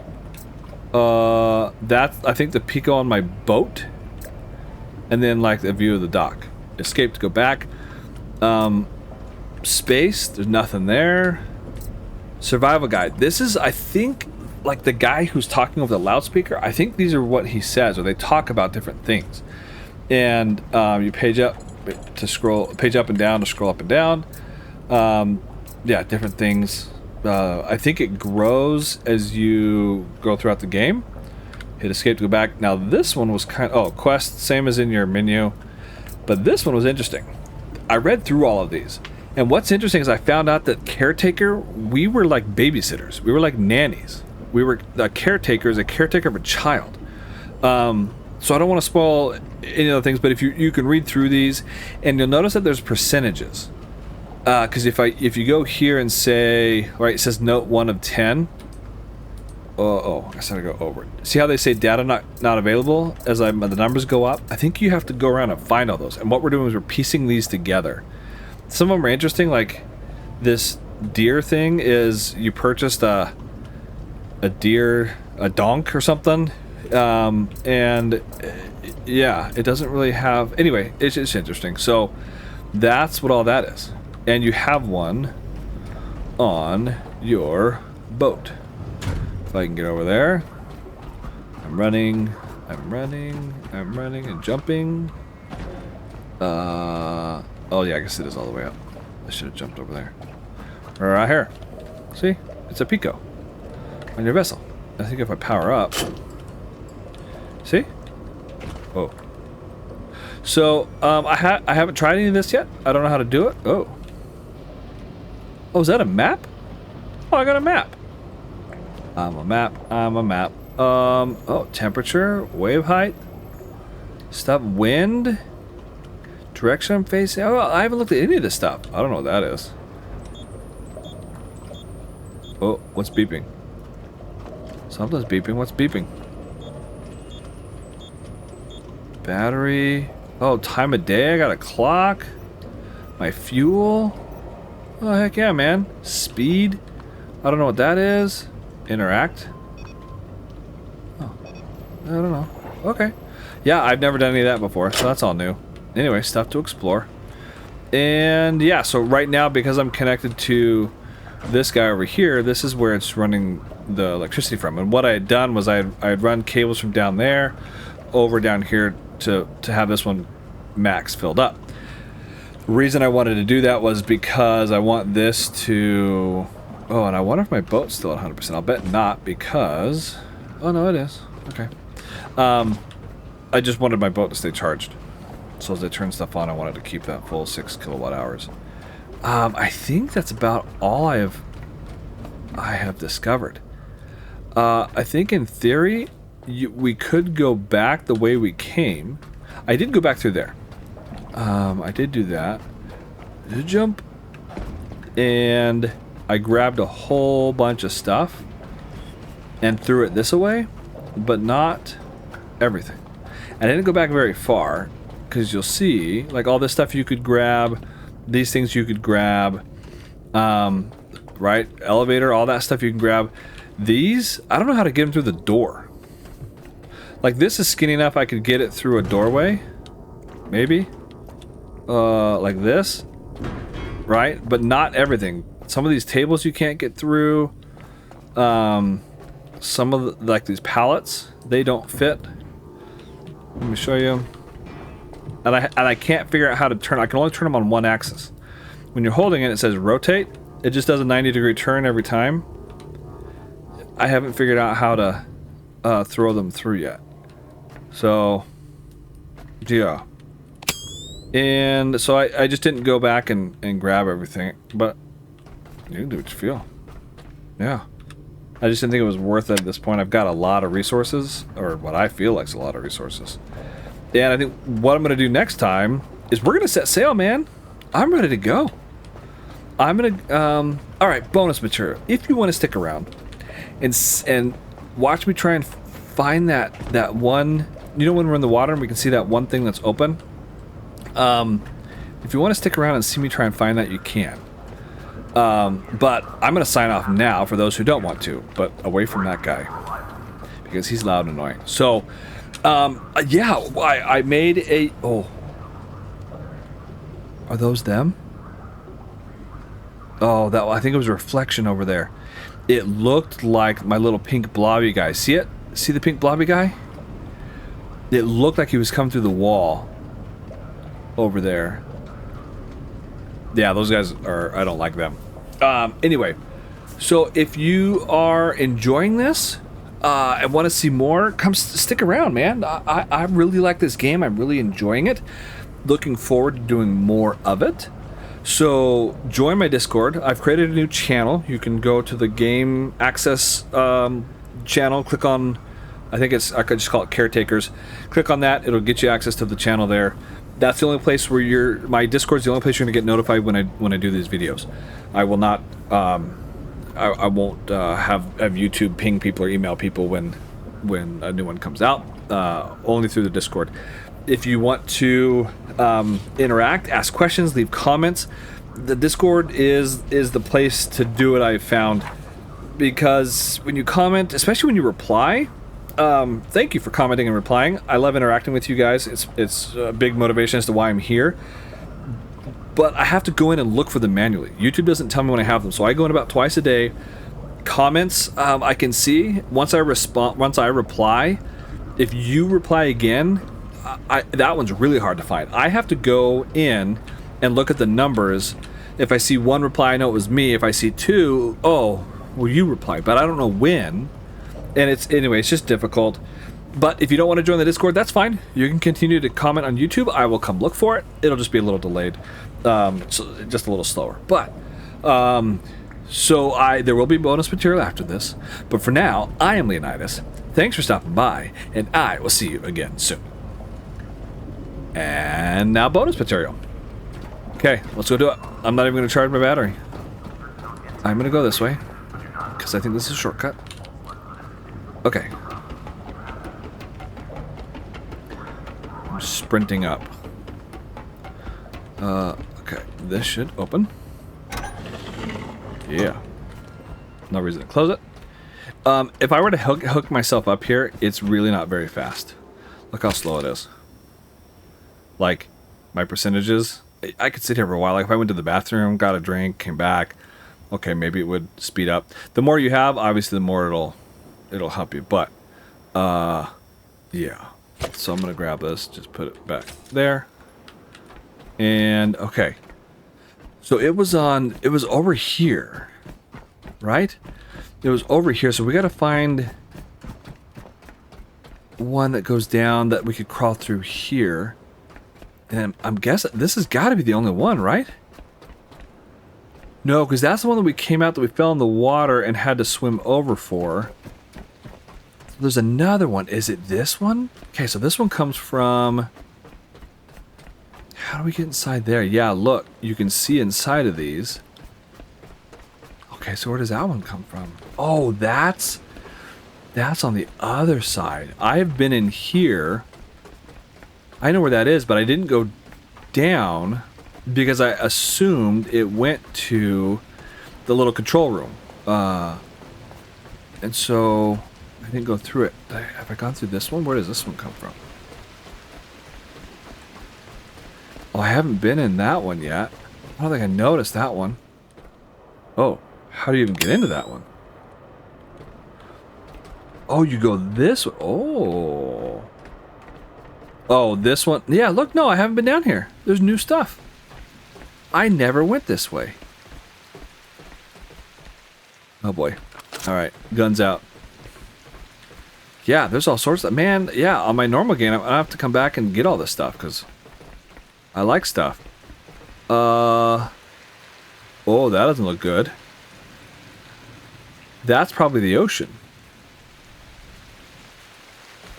That's, I think, the Peco on my boat. And then, like, the view of the dock. Escape to go back. Space, there's nothing there. Survival guide. This is, I think, like the guy who's talking over the loudspeaker. I think these are what he says, or they talk about different things. And you page up to scroll, page up and down to scroll up and down. Yeah, different things. I think it grows as you go throughout the game. Hit escape to go back. Now this one was kind of, oh, quest, same as in your menu. But this one was interesting. I read through all of these. And what's interesting is I found out that Caretaker, we were like babysitters. We were like nannies. We were, a caretaker is a caretaker of a child. So I don't want to spoil any of the things, but if you can read through these, and you'll notice that there's percentages. Because if you go here and say, right, it says note 1 of 10. I guess I gotta go over it. See how they say data not available as the numbers go up? I think you have to go around and find all those. And what we're doing is we're piecing these together. Some of them are interesting, like this deer thing is you purchased a donk or something, and yeah, it doesn't really have. Anyway, it's interesting. So that's what all that is, and you have one on your boat. If I can get over there, I'm running and jumping. Oh yeah, I guess it is all the way up. I should have jumped over there. Right here. See? It's a Peco on your vessel. I think if I power up. See? Oh. So, I haven't tried any of this yet. I don't know how to do it. Oh. Oh, is that a map? Oh, I got a map. I'm a map. Oh, temperature, wave height, stuff, wind, direction I'm facing. Oh, I haven't looked at any of this stuff. I don't know what that is. Oh, what's beeping? Something's beeping. What's beeping? Battery. Oh, time of day. I got a clock. My fuel. Oh, heck yeah, man. Speed. I don't know what that is. Interact. Oh, I don't know. Okay. Yeah, I've never done any of that before, so that's all new. Anyway, stuff to explore. And yeah, so right now, because I'm connected to this guy over here, this is where it's running the electricity from. And what I had done was I had run cables from down there over down here to have this one max filled up. The reason I wanted to do that was because I want this to... Oh, and I wonder if my boat's still at 100%. I'll bet not, because... Oh, no, it is. Okay. I just wanted my boat to stay charged. So as I turn stuff on, I wanted to keep that full 6 kilowatt hours. I think that's about all I have discovered. I think in theory, we could go back the way we came. I did go back through there. I did do that. Jump. And I grabbed a whole bunch of stuff and threw it this way, but not everything. And I didn't go back very far, because you'll see, like, all this stuff you could grab, these things you could grab, right? Elevator, all that stuff you can grab. These, I don't know how to get them through the door. Like, this is skinny enough I could get it through a doorway. Maybe. Like this. Right? But not everything. Some of these tables you can't get through. Some of the, like, these pallets, they don't fit. Let me show you. And I can't figure out how to turn. I can only turn them on one axis. When you're holding it, it says rotate. It just does a 90-degree turn every time. I haven't figured out how to throw them through yet. So, yeah. And so I just didn't go back and grab everything. But you can do what you feel. Yeah. I just didn't think it was worth it at this point. I've got a lot of resources, or what I feel like is a lot of resources. And I think what I'm going to do next time is we're going to set sail, man. I'm ready to go. I'm going to... Alright, bonus material. If you want to stick around and watch me try and find that one... You know when we're in the water and we can see that one thing that's open? If you want to stick around and see me try and find that, you can. But I'm going to sign off now for those who don't want to, but away from that guy. Because he's loud and annoying. So... yeah, I made a... Oh. Are those them? Oh, that I think it was a reflection over there. It looked like my little pink blobby guy. See it? See the pink blobby guy? It looked like he was coming through the wall over there. Yeah, those guys are... I don't like them. Anyway, so if you are enjoying this... and want to see more, come stick around, man. I really like this game. I'm really enjoying it. Looking forward to doing more of it. So join my Discord. I've created a new channel. You can go to the Game Access channel. Click on, I could just call it Caretakers. Click on that. It'll get you access to the channel there. That's the only place where my Discord's the only place you're going to get notified when I do these videos. I will not... I won't have YouTube ping people or email people when a new one comes out. Only through the Discord. If you want to interact, ask questions, leave comments, the Discord is the place to do it, I've found, because when you comment, especially when you reply, thank you for commenting and replying. I love interacting with you guys. It's a big motivation as to why I'm here. But I have to go in and look for them manually. YouTube doesn't tell me when I have them, so I go in about twice a day. Comments, I can see once I reply. If you reply again, that one's really hard to find. I have to go in and look at the numbers. If I see one reply, I know it was me. If I see two, oh, well, you replied, but I don't know when. And it's just difficult. But if you don't want to join the Discord, that's fine. You can continue to comment on YouTube. I will come look for it. It'll just be a little delayed, so just a little slower. But there will be bonus material after this. But for now, I am Leonidas. Thanks for stopping by, and I will see you again soon. And now bonus material. Okay, let's go do it. I'm not even going to charge my battery. I'm going to go this way, because I think this is a shortcut. Okay. I'm sprinting up. Okay, this should open. Yeah. No reason to close it. If I were to hook myself up here, it's really not very fast. Look how slow it is. Like, my percentages, I could sit here for a while. Like, if I went to the bathroom, got a drink, came back, okay, maybe it would speed up. The more you have, obviously, the more it'll help you. But, yeah. So I'm gonna grab this, just put it back there. And, okay. So it was over here, right? It was over here, so we gotta find one that goes down that we could crawl through here. And I'm guessing this has got to be the only one, right? No, because that's the one that we came out that we fell in the water and had to swim over for. There's another one. Is it this one? Okay, so this one comes from... How do we get inside there? Yeah, look. You can see inside of these. Okay, so where does that one come from? Oh, that's on the other side. I've been in here... I know where that is, but I didn't go down because I assumed it went to the little control room. And so I didn't go through it. Have I gone through this one? Where does this one come from? Oh, I haven't been in that one yet. I don't think I noticed that one. Oh, how do you even get into that one? Oh, you go this way. Oh. Oh, this one. Yeah, look, no, I haven't been down here. There's new stuff. I never went this way. Oh, boy. All right, guns out. Yeah, there's all sorts of... Man, yeah, on my normal game, I have to come back and get all this stuff, because I like stuff. Oh, that doesn't look good. That's probably the ocean.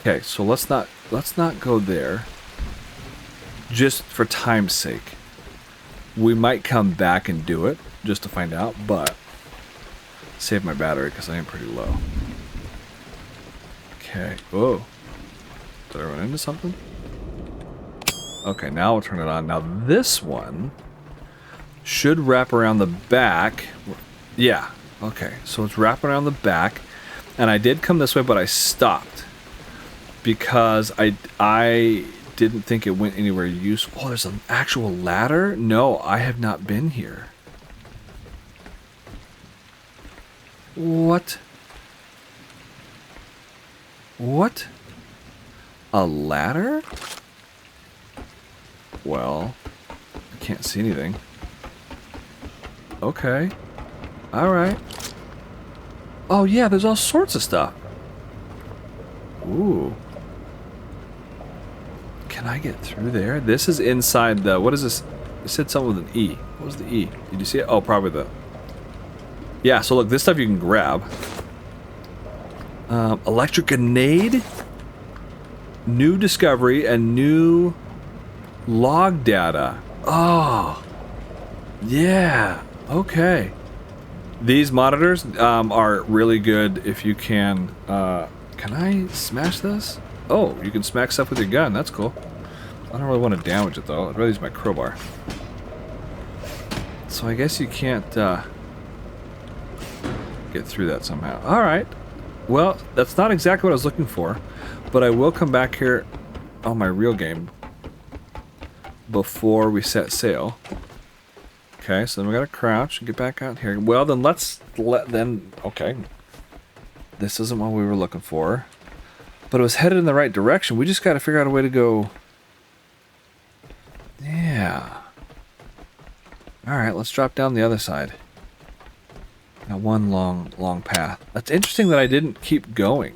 Okay, so let's not go there. Just for time's sake. We might come back and do it just to find out, but save my battery because I am pretty low. Okay. Whoa. Did I run into something? Okay, now we'll turn it on. Now this one should wrap around the back. Yeah. Okay, so it's wrapping around the back, and I did come this way, but I stopped. Because I didn't think it went anywhere useful. Oh, there's an actual ladder? No, I have not been here. What? What? A ladder? Well, I can't see anything. Okay. Alright. Oh yeah, there's all sorts of stuff. Ooh. Can I get through there? This is inside the... What is this? It said something with an E. What was the E? Did you see it? Oh, probably the... Yeah, so look, this stuff you can grab. Electric grenade. New discovery and new log data. Oh. Yeah. Okay. These monitors are really good if you can... Can I smash this? Oh, you can smack stuff with your gun. That's cool. I don't really want to damage it, though. I'd rather use my crowbar. So I guess you can't get through that somehow. Alright. Well, that's not exactly what I was looking for. But I will come back here on my real game before we set sail. Okay, so then we gotta crouch and get back out here. Well, then okay. This isn't what we were looking for. But it was headed in the right direction. We just gotta figure out a way to go. Yeah. Alright, let's drop down the other side. Now one long path. That's interesting that I didn't keep going.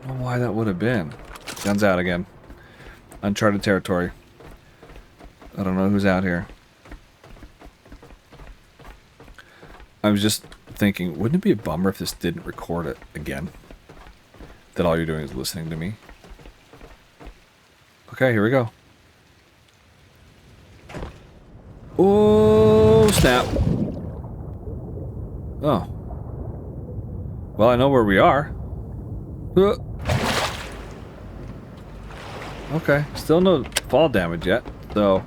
I don't know why that would have been. Guns out again. Uncharted territory. I don't know who's out here. I was just thinking, wouldn't it be a bummer if this didn't record it again? That all you're doing is listening to me. Okay, here we go. Oh, snap. Oh. Well, I know where we are. Okay, still no fall damage yet, so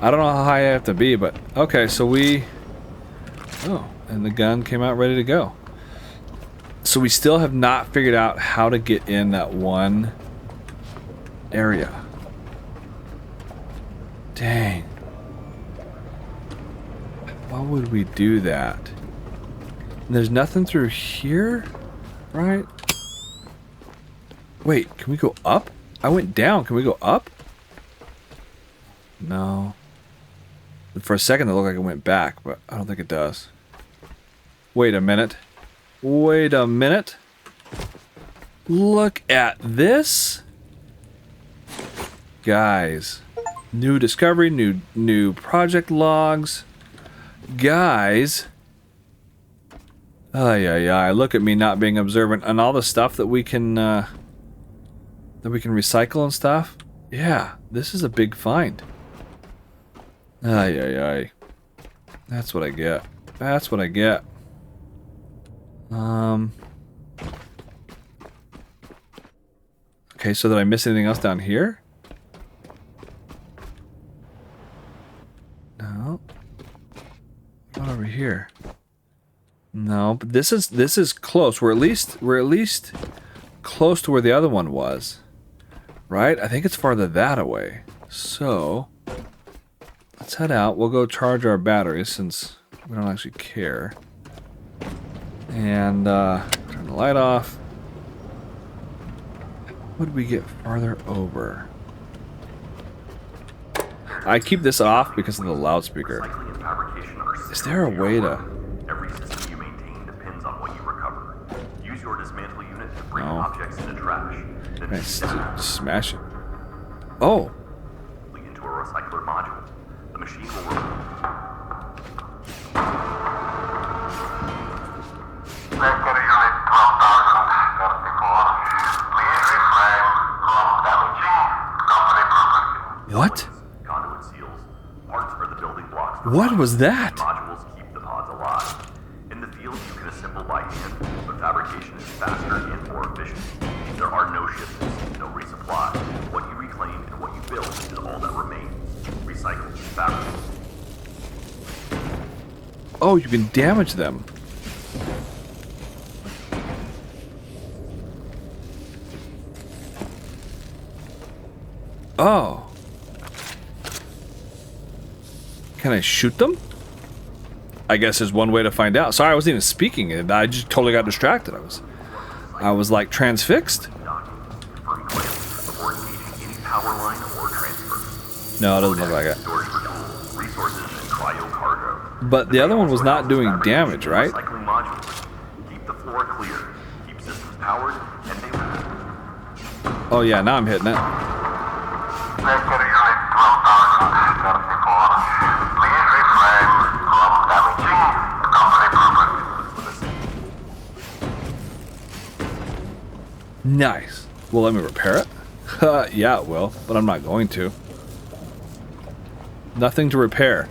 I don't know how high I have to be, but okay, so we... Oh, and the gun came out ready to go. So we still have not figured out how to get in that one area. Dang. Why would we do that? And there's nothing through here, right? Wait, can we go up? I went down. Can we go up? No. For a second, it looked like it went back, but I don't think it does. Wait a minute. Wait a minute. Look at this. Guys. New discovery, new project logs. Guys. Ay. Look at me not being observant. And all the stuff that we can recycle and stuff. Yeah, this is a big find. Ay. That's what I get. That's what I get. Okay, so did I miss anything else down here? No. What over here? No, but this is close. We're at least close to where the other one was. Right? I think it's farther that away. So let's head out. We'll go charge our batteries since we don't actually care. And turn the light off. What did we get farther over? I keep this off because of the loudspeaker. Is there a way to... Every system you maintain depends on what you recover. Use your dismantle unit to bring objects into trash. Then smash it. Oh! into a recycler module. The machine will What? Conduit seals. Parts are the building blocks. What was that? Modules keep the pods alive. In the field, you can assemble by hand, but fabrication is faster and more efficient. There are no shipments, no resupply. What you reclaim and what you build is all that remains. Recycle, fabricate. Oh, you can damage them. Oh. Can I shoot them? I guess there's one way to find out. Sorry, I wasn't even speaking, and I just totally got distracted. I was like transfixed. No, it doesn't look like it. But the other one was not doing damage, right? Oh yeah, now I'm hitting it. Nice. Well, let me repair it. Yeah, it will, but I'm not going to. Nothing to repair.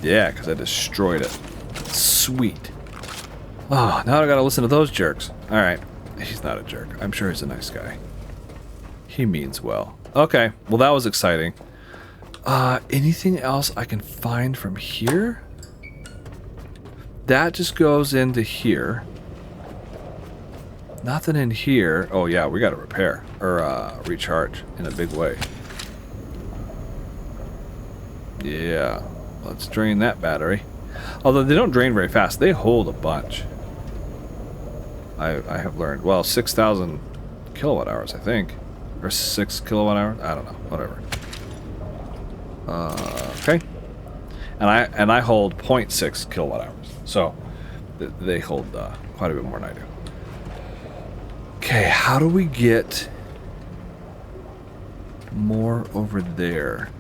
Yeah, because I destroyed it. Sweet. Oh, now I gotta listen to those jerks. Alright. He's not a jerk. I'm sure he's a nice guy. He means well. Okay, well that was exciting. Anything else I can find from here? That just goes into here. Nothing in here. Oh yeah, we got to repair or recharge in a big way. Yeah, let's drain that battery. Although they don't drain very fast, they hold a bunch. I have learned. Well, 6,000 kilowatt hours, I think, or 6 kilowatt hours. I don't know. Whatever. Okay. And I hold 0.6 kilowatt hours, so they hold quite a bit more than I do. Okay, how do we get more over there?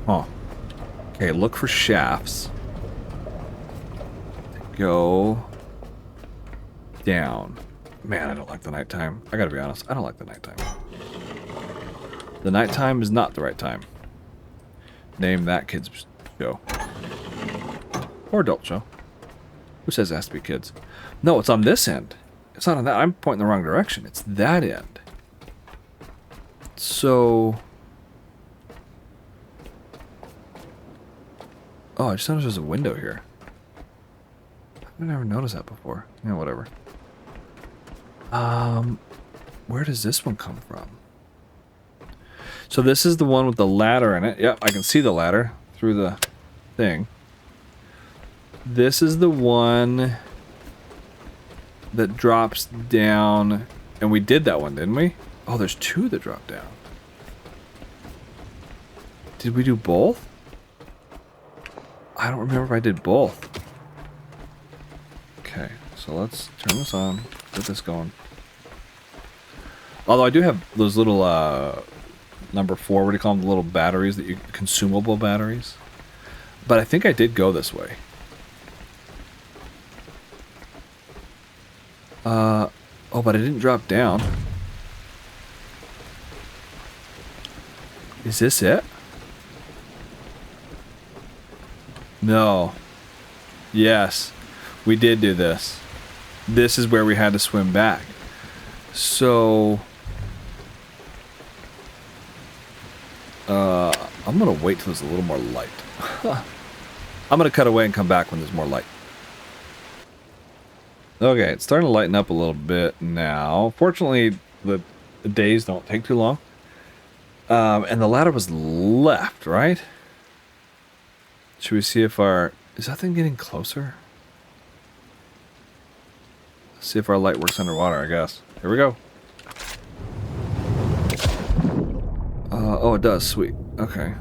Oh. Okay, look for shafts. Go down. Man, I don't like the nighttime. I gotta be honest, I don't like the nighttime. The nighttime is not the right time. Name that kids show. Or adult show. Who says it has to be kids? No, it's on this end. It's not on that. I'm pointing the wrong direction. It's that end. So... Oh, I just noticed there's a window here. I never noticed that before. Yeah, whatever. Where does this one come from? So this is the one with the ladder in it. Yep, I can see the ladder through the thing. This is the one that drops down, and we did that one, didn't we? Oh, there's two that drop down. Did we do both? I don't remember if I did both. Okay, so let's turn this on, get this going. Although I do have those little, number 4, what do you call them? The little batteries that you, consumable batteries. But I think I did go this way. Oh, but I didn't drop down. Is this it? No. Yes. We did do this. This is where we had to swim back. So... I'm gonna wait till there's a little more light. I'm gonna cut away and come back when there's more light. Okay, it's starting to lighten up a little bit now. Fortunately, the days don't take too long. And the ladder was left, right? Should we see if our... Is that thing getting closer? Let's see if our light works underwater, I guess. Here we go. Oh, it does. Sweet. Okay.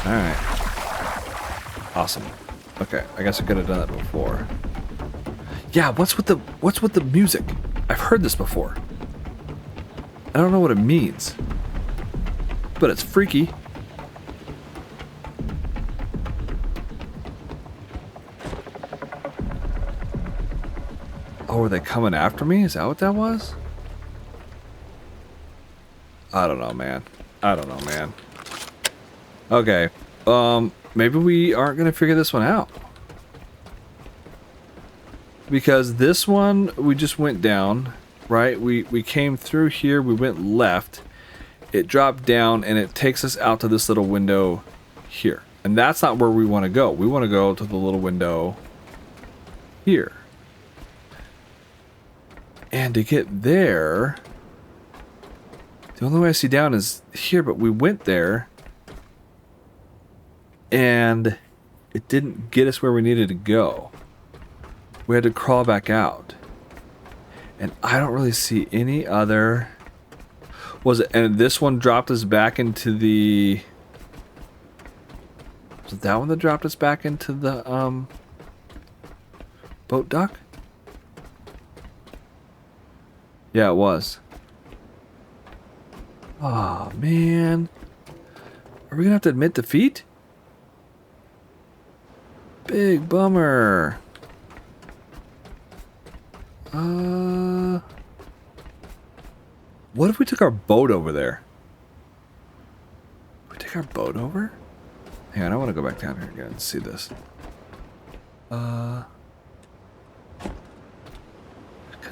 Alright. Awesome. Okay, I guess I could have done that before. Yeah, what's with the music? I've heard this before. I don't know what it means. But it's freaky. Oh, are they coming after me? Is that what that was? I don't know, man. I don't know, man. Okay. Maybe we aren't going to figure this one out. Because this one, we just went down, right? We came through here, we went left. It dropped down, and it takes us out to this little window here. And that's not where we want to go. We want to go to the little window here. And to get there... The only way I see down is here, but we went there. And it didn't get us where we needed to go. We had to crawl back out. And I don't really see any other... Was it... And this one dropped us back into the... Was it that one that dropped us back into the, boat dock? Yeah, it was. Oh, man. Are we gonna have to admit defeat? Big bummer. What if we took our boat over there? We take our boat over? Hang on, I want to go back down here again and see this. Because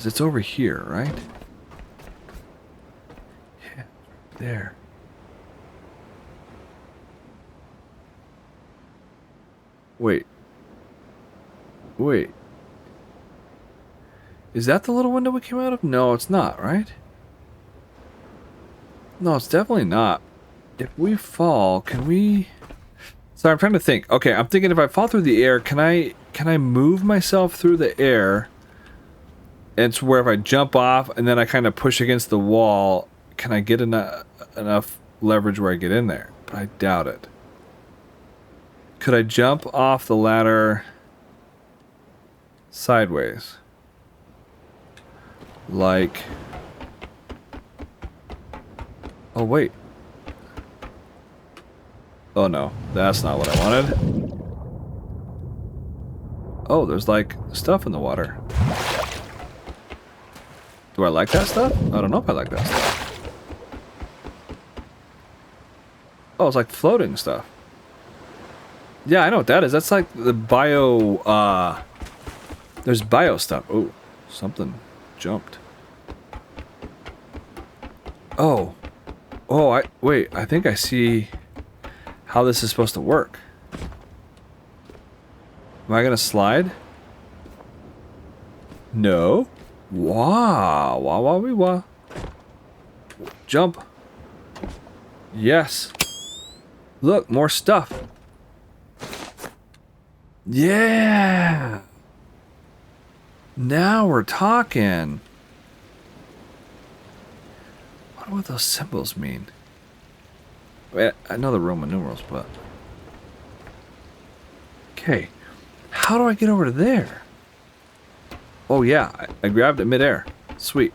it's over here, right? Yeah, there. Wait. Wait. Is that the little window we came out of? No, it's not, right? No, it's definitely not. If we fall, can we... Sorry, I'm trying to think. Okay, I'm thinking if I fall through the air, can I move myself through the air? And it's where if I jump off and then I kind of push against the wall, can I get enough leverage where I get in there? But I doubt it. Could I jump off the ladder sideways? Like... Oh, wait. Oh, no. That's not what I wanted. Oh, there's, like, stuff in the water. Do I like that stuff? I don't know if I like that stuff. Oh, it's like floating stuff. Yeah, I know what that is. That's like the bio, there's bio stuff. Oh, something jumped. Oh. Oh, wait, I think I see how this is supposed to work. Am I gonna slide? No. Wow. Wow, wow, wee, wow. Jump. Yes. Look, more stuff. Yeah. Now we're talking. I wonder what those symbols mean. Wait, I know the Roman numerals, but... Okay. How do I get over to there? Oh yeah, I grabbed it midair. Sweet.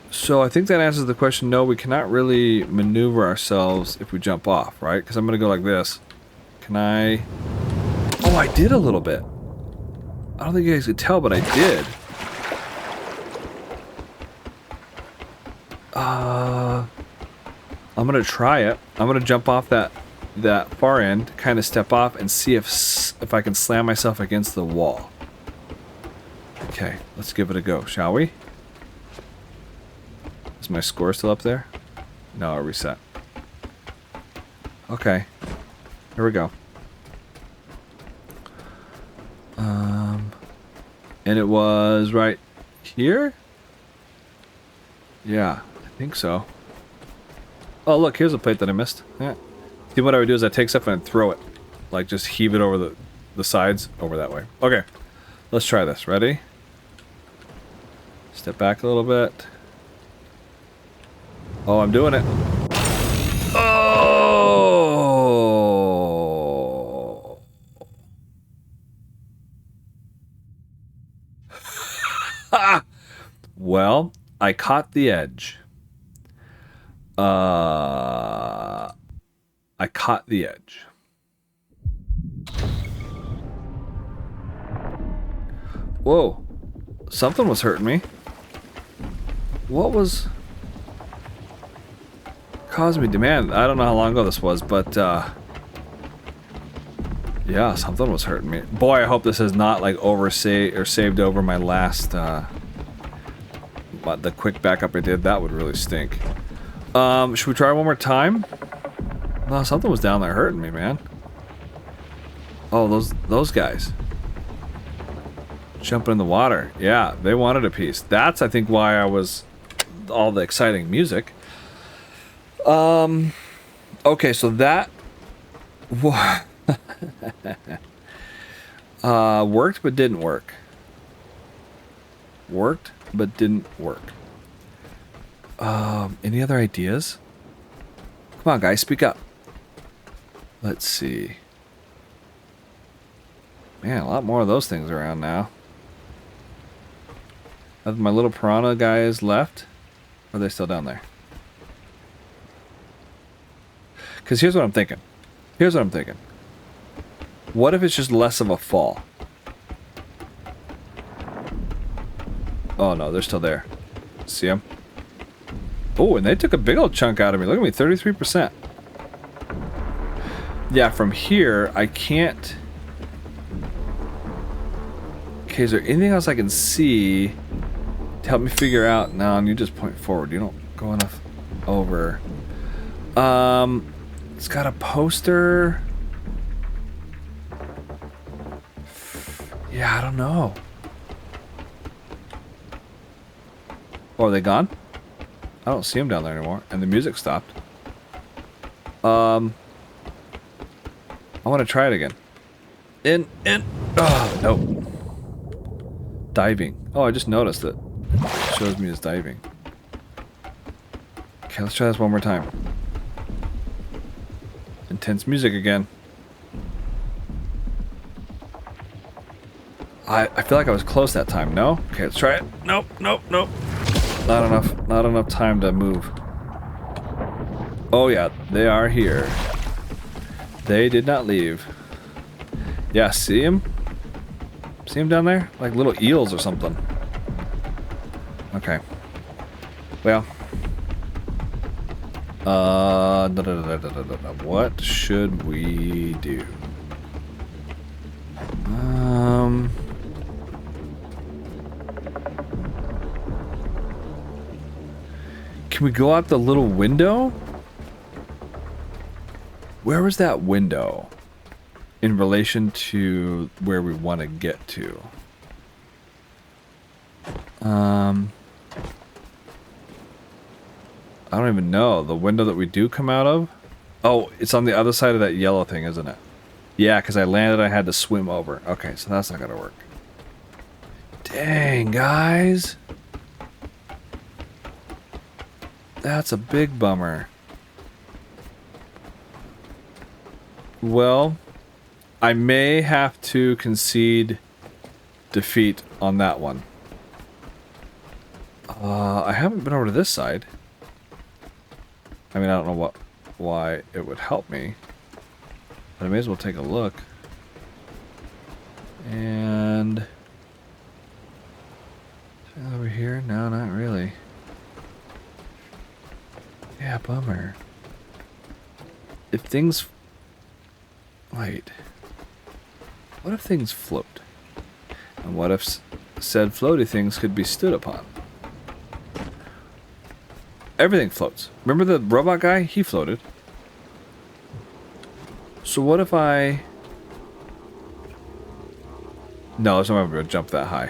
So I think that answers the question. No, we cannot really maneuver ourselves if we jump off, right? Because I'm going to go like this. Can I... Oh, I did a little bit. I don't think you guys could tell, but I did. I'm going to try it. I'm going to jump off that far end, kind of step off, and see if I can slam myself against the wall. Okay, let's give it a go, shall we? Is my score still up there? No, I'll reset. Okay, here we go. And it was right here? Yeah, I think so. Oh, look, here's a plate that I missed. Yeah. See, what I would do is I take stuff and I'd throw it. Like, just heave it over the sides, over that way. Okay, let's try this. Ready? Step back a little bit. Oh, I'm doing it. Oh! Well, I caught the edge. I caught the edge. Whoa. Something was hurting me. What was causing me demand? I don't know how long ago this was, but yeah, something was hurting me. Boy, I hope this is not like saved over my last the quick backup I did. That would really stink. Should we try one more time? No, something was down there hurting me, man. Oh, those guys. Jumping in the water. Yeah, they wanted a piece. That's, I think, why I was... all the exciting music. Okay, so that... worked, but didn't work. Worked, but didn't work. Any other ideas? Come on, guys, speak up. Let's see. Man, a lot more of those things around now. Have my little piranha guys left? Or are they still down there? Because here's what I'm thinking. Here's what I'm thinking. What if it's just less of a fall? Oh no, they're still there. See them? Oh, and they took a big old chunk out of me. Look at me, 33%. Yeah, from here, I can't... Okay, is there anything else I can see to help me figure out? No, you just point forward. You don't go enough over. It's got a poster. Yeah, I don't know. Oh, are they gone? I don't see them down there anymore. And the music stopped. I want to try it again. Oh, no. Diving. Oh, I just noticed it. It shows me as diving. Okay, let's try this one more time. Intense music again. I feel like I was close that time, no? Okay, let's try it. Nope. Not enough time to move. Oh yeah, they are here. They did not leave. Yeah, see him? See him down there? Like little eels or something. Okay. Well. What should we do? Can we go out the little window? Where was that window in relation to where we want to get to? I don't even know. The window that we do come out of? Oh, it's on the other side of that yellow thing, isn't it? Yeah, because I landed, I had to swim over. Okay, so that's not going to work. Dang, guys. That's a big bummer. Well, I may have to concede defeat on that one. I haven't been over to this side. I mean, I don't know why it would help me. But I may as well take a look. And... over here? No, not really. Yeah, bummer. If things... Wait. What if things float? And what if said floaty things could be stood upon? Everything floats. Remember the robot guy? He floated. So what if I... No, there's no way I'm going to jump that high.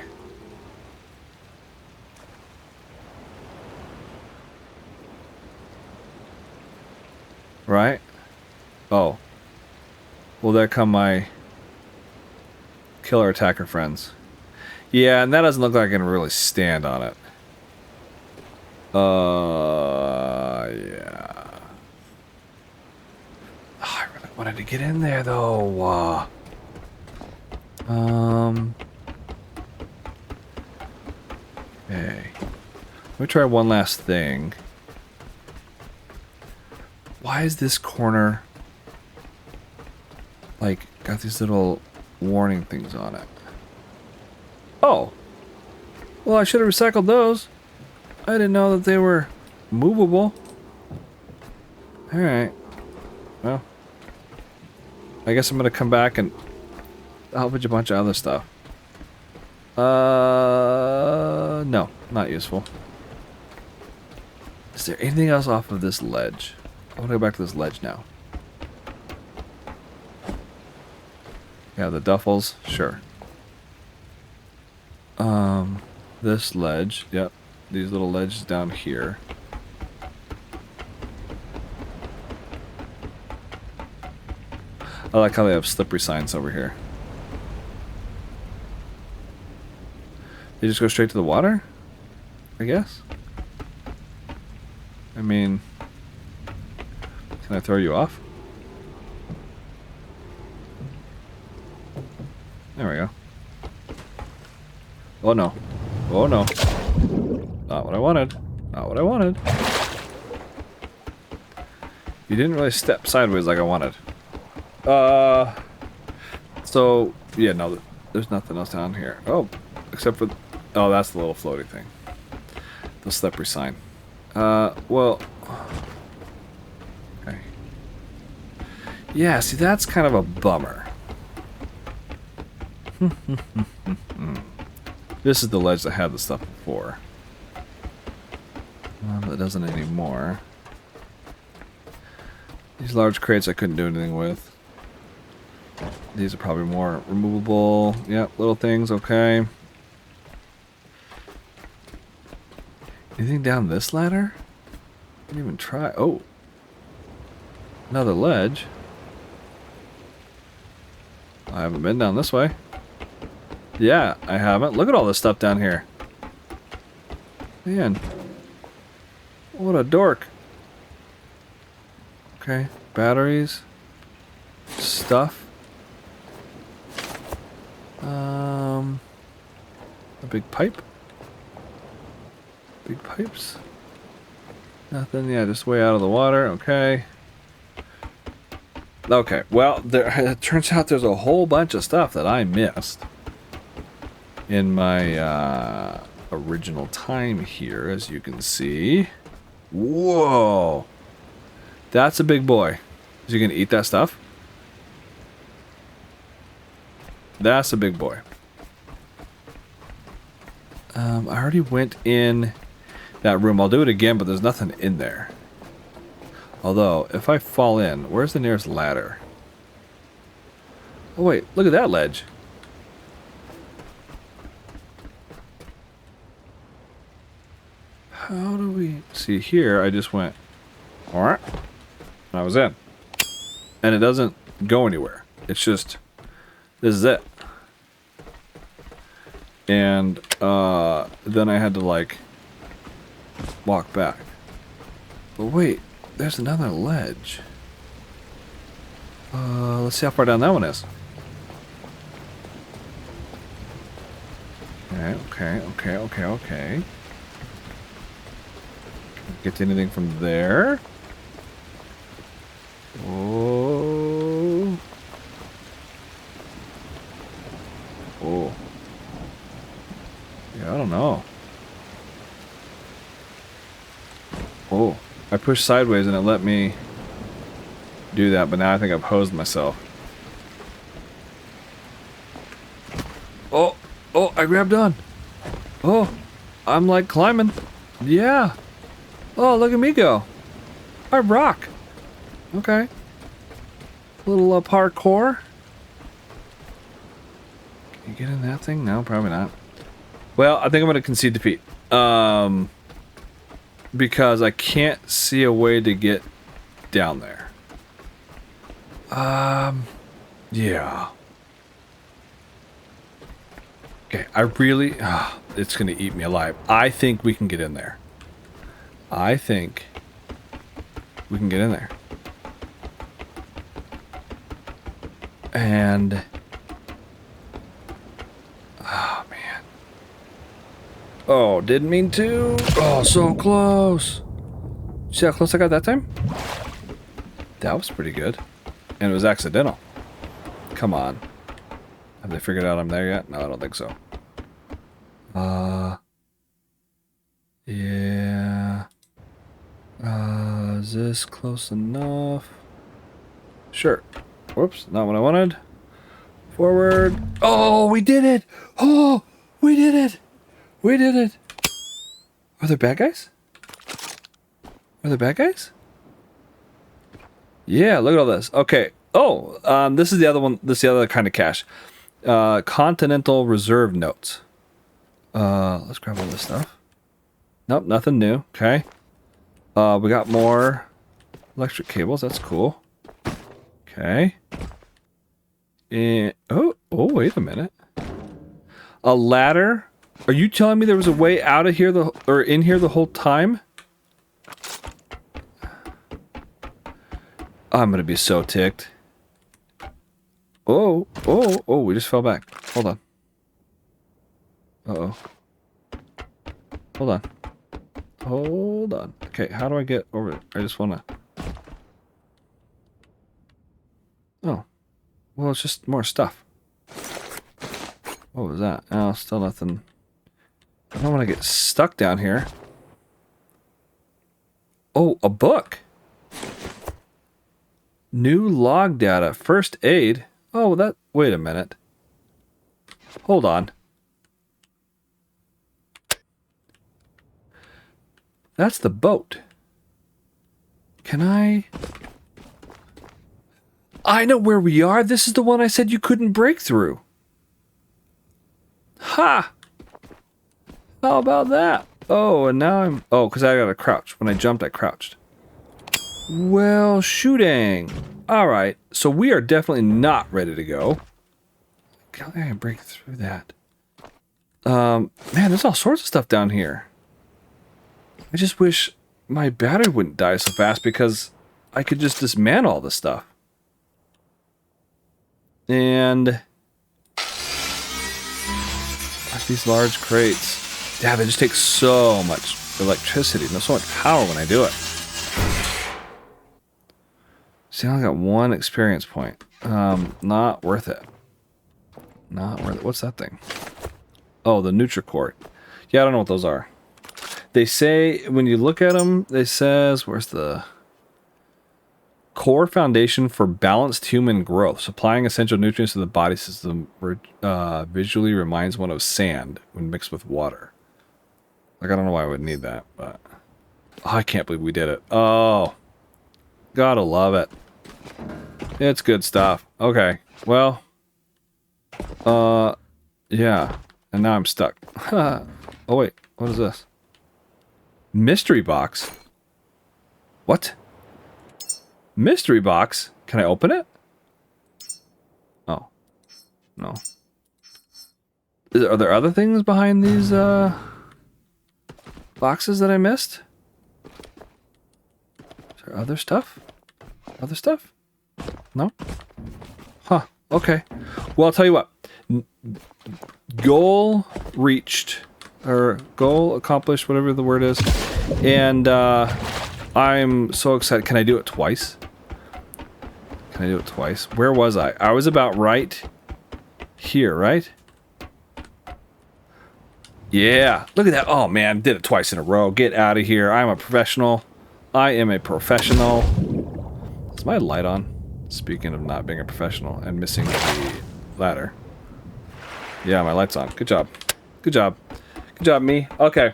Right? Oh. Well, there come my killer attacker friends. Yeah, and that doesn't look like I can really stand on it. Yeah. Oh, I really wanted to get in there, though. Okay. Let me try one last thing. Why is this corner like got these little warning things on it? Oh. Well, I should have recycled those. I didn't know that they were movable. Alright. Well. I guess I'm gonna come back and salvage a bunch of other stuff. No. Not useful. Is there anything else off of this ledge? I want to go back to this ledge now. Yeah, the duffels. Sure. This ledge. Yep. These little ledges down here. I like how they have slippery signs over here. They just go straight to the water? I guess? I mean... Can I throw you off? There we go. Oh no. Oh no. Not what I wanted. Not what I wanted. You didn't really step sideways like I wanted. So, yeah, no, there's nothing else down here. Oh, except for... Oh, that's the little floaty thing. The slippery sign. Well... Okay. Yeah, see, that's kind of a bummer. This is the ledge that had the stuff before. But it doesn't anymore. These large crates I couldn't do anything with. These are probably more removable. Yep, little things, okay. Anything down this ladder? Didn't even try. Oh. Another ledge. I haven't been down this way. Yeah, I haven't. Look at all this stuff down here. Man. What a dork. Okay, batteries. Stuff. A big pipe. Big pipes. Nothing, yeah, just way out of the water, okay. Okay, well, it turns out there's a whole bunch of stuff that I missed in my original time here, as you can see. Whoa! That's a big boy. Is he gonna eat that stuff? That's a big boy. I already went in that room. I'll do it again, but there's nothing in there. Although, if I fall in, where's the nearest ladder? Oh wait, look at that ledge. How do we... See, here I just went... Alright. And I was in. And it doesn't go anywhere. It's just... This is it. And then I had to, like... walk back. But wait, there's another ledge. Let's see how far down that one is. Okay. Get to anything from there? Oh. Oh. Yeah, I don't know. Oh, I pushed sideways and it let me do that, but now I think I've hosed myself. Oh, I grabbed on. Oh, I'm like climbing. Yeah. Oh, look at me go. I rock. Okay. Little parkour. Can you get in that thing? No, probably not. Well, I think I'm going to concede defeat. Because I can't see a way to get down there. Yeah. Okay, I really... it's going to eat me alive. I think we can get in there. I think we can get in there. And... Oh, man. Oh, didn't mean to. Oh, so close. See how close I got that time? That was pretty good. And it was accidental. Come on. Have they figured out I'm there yet? No, I don't think so. Yeah. Is this close enough? Sure. Whoops, not what I wanted. Forward. Oh, we did it! Oh, we did it! We did it! Are there bad guys? Are there bad guys? Yeah, look at all this. Okay. Oh, this is the other one. This is the other kind of cache. Continental Reserve Notes. Let's grab all this stuff. Nope, nothing new. Okay. We got more electric cables. That's cool. Okay. And oh, wait a minute. A ladder? Are you telling me there was a way out of here or in here the whole time? I'm gonna be so ticked. Oh, we just fell back. Hold on. Uh-oh. Hold on. Okay, how do I get over it? I just wanna... Oh. Well, it's just more stuff. What was that? Oh, still nothing. I don't want to get stuck down here. Oh, a book. New log data. First aid. Oh, that... Wait a minute. Hold on. That's the boat. Can I... I know where we are. This is the one I said you couldn't break through. Ha! How about that? Oh, and now I'm... Oh, because I got to crouch. When I jumped, I crouched. Well, shooting. All right. So we are definitely not ready to go. God, I can break through that. Man, there's all sorts of stuff down here. I just wish my battery wouldn't die so fast because I could just dismantle all this stuff. And like these large crates. Yeah, they just take so much electricity and there's so much power when I do it. See, I only got 1 experience point. Not worth it. Not worth it. What's that thing? Oh, the NutriCort. Yeah, I don't know what those are. They say, when you look at them, they says, where's the... Core foundation for balanced human growth. Supplying essential nutrients to the body system visually reminds one of sand when mixed with water. Like, I don't know why I would need that, but... Oh, I can't believe we did it. Oh. Gotta love it. It's good stuff. Okay. Well. Yeah. And now I'm stuck. Oh, wait. What is this? Mystery box? What? Mystery box? Can I open it? Oh. No. Are there other things behind these, boxes that I missed? Is there other stuff? Other stuff? No? Huh. Okay. Well, I'll tell you what. Goal reached. Or goal accomplished, whatever the word is. And, I'm so excited. Can I do it twice? Can I do it twice? Where was I? I was about right here, right? Yeah. Look at that. Oh, man. Did it twice in a row. Get out of here. I'm a professional. I am a professional. Is my light on? Speaking of not being a professional and missing the ladder. Yeah, my light's on. Good job. Good job. Good job, me. Okay.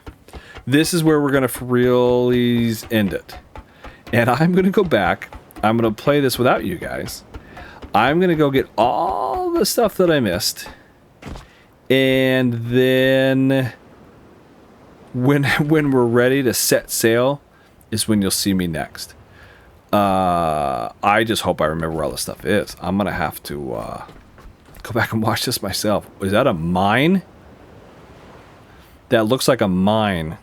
This is where we're going to really end it. And I'm going to go back. I'm going to play this without you guys. I'm going to go get all the stuff that I missed. And then when we're ready to set sail is when you'll see me next. I just hope I remember where all this stuff is. I'm going to have to go back and watch this myself. Is that a mine? That looks like a mine.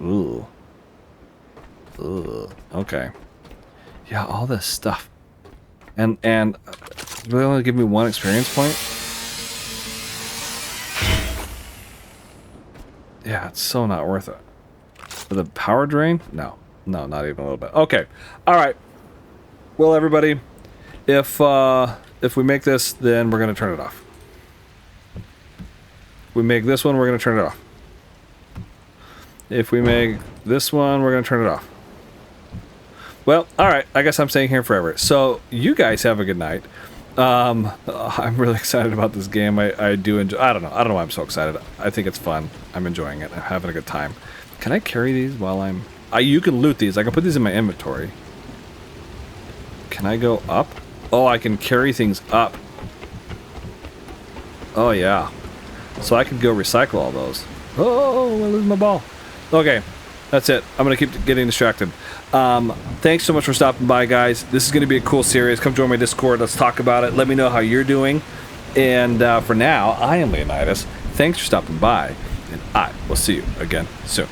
Ooh. Ugh. Okay. Yeah, all this stuff. And really only give me 1 experience point? Yeah, it's so not worth it. For the power drain? No. No, not even a little bit. Okay. Alright. Well, everybody, if we make this, then we're going to turn it off. If we make this one, we're going to turn it off. If we make this one, we're going to turn it off. Well, alright. I guess I'm staying here forever. So, you guys have a good night. I'm really excited about this game. I do enjoy... I don't know why I'm so excited. I think it's fun. I'm enjoying it. I'm having a good time. Can I carry these while I'm... you can loot these. I can put these in my inventory. Can I go up? Oh, I can carry things up. Oh, yeah. So I could go recycle all those. Oh, I lose my ball. Okay, that's it. I'm going to keep getting distracted. Thanks so much for stopping by, guys. This is going to be a cool series. Come join my Discord. Let's talk about it. Let me know how you're doing. And for now, I am Leonidas. Thanks for stopping by, and I will see you again soon.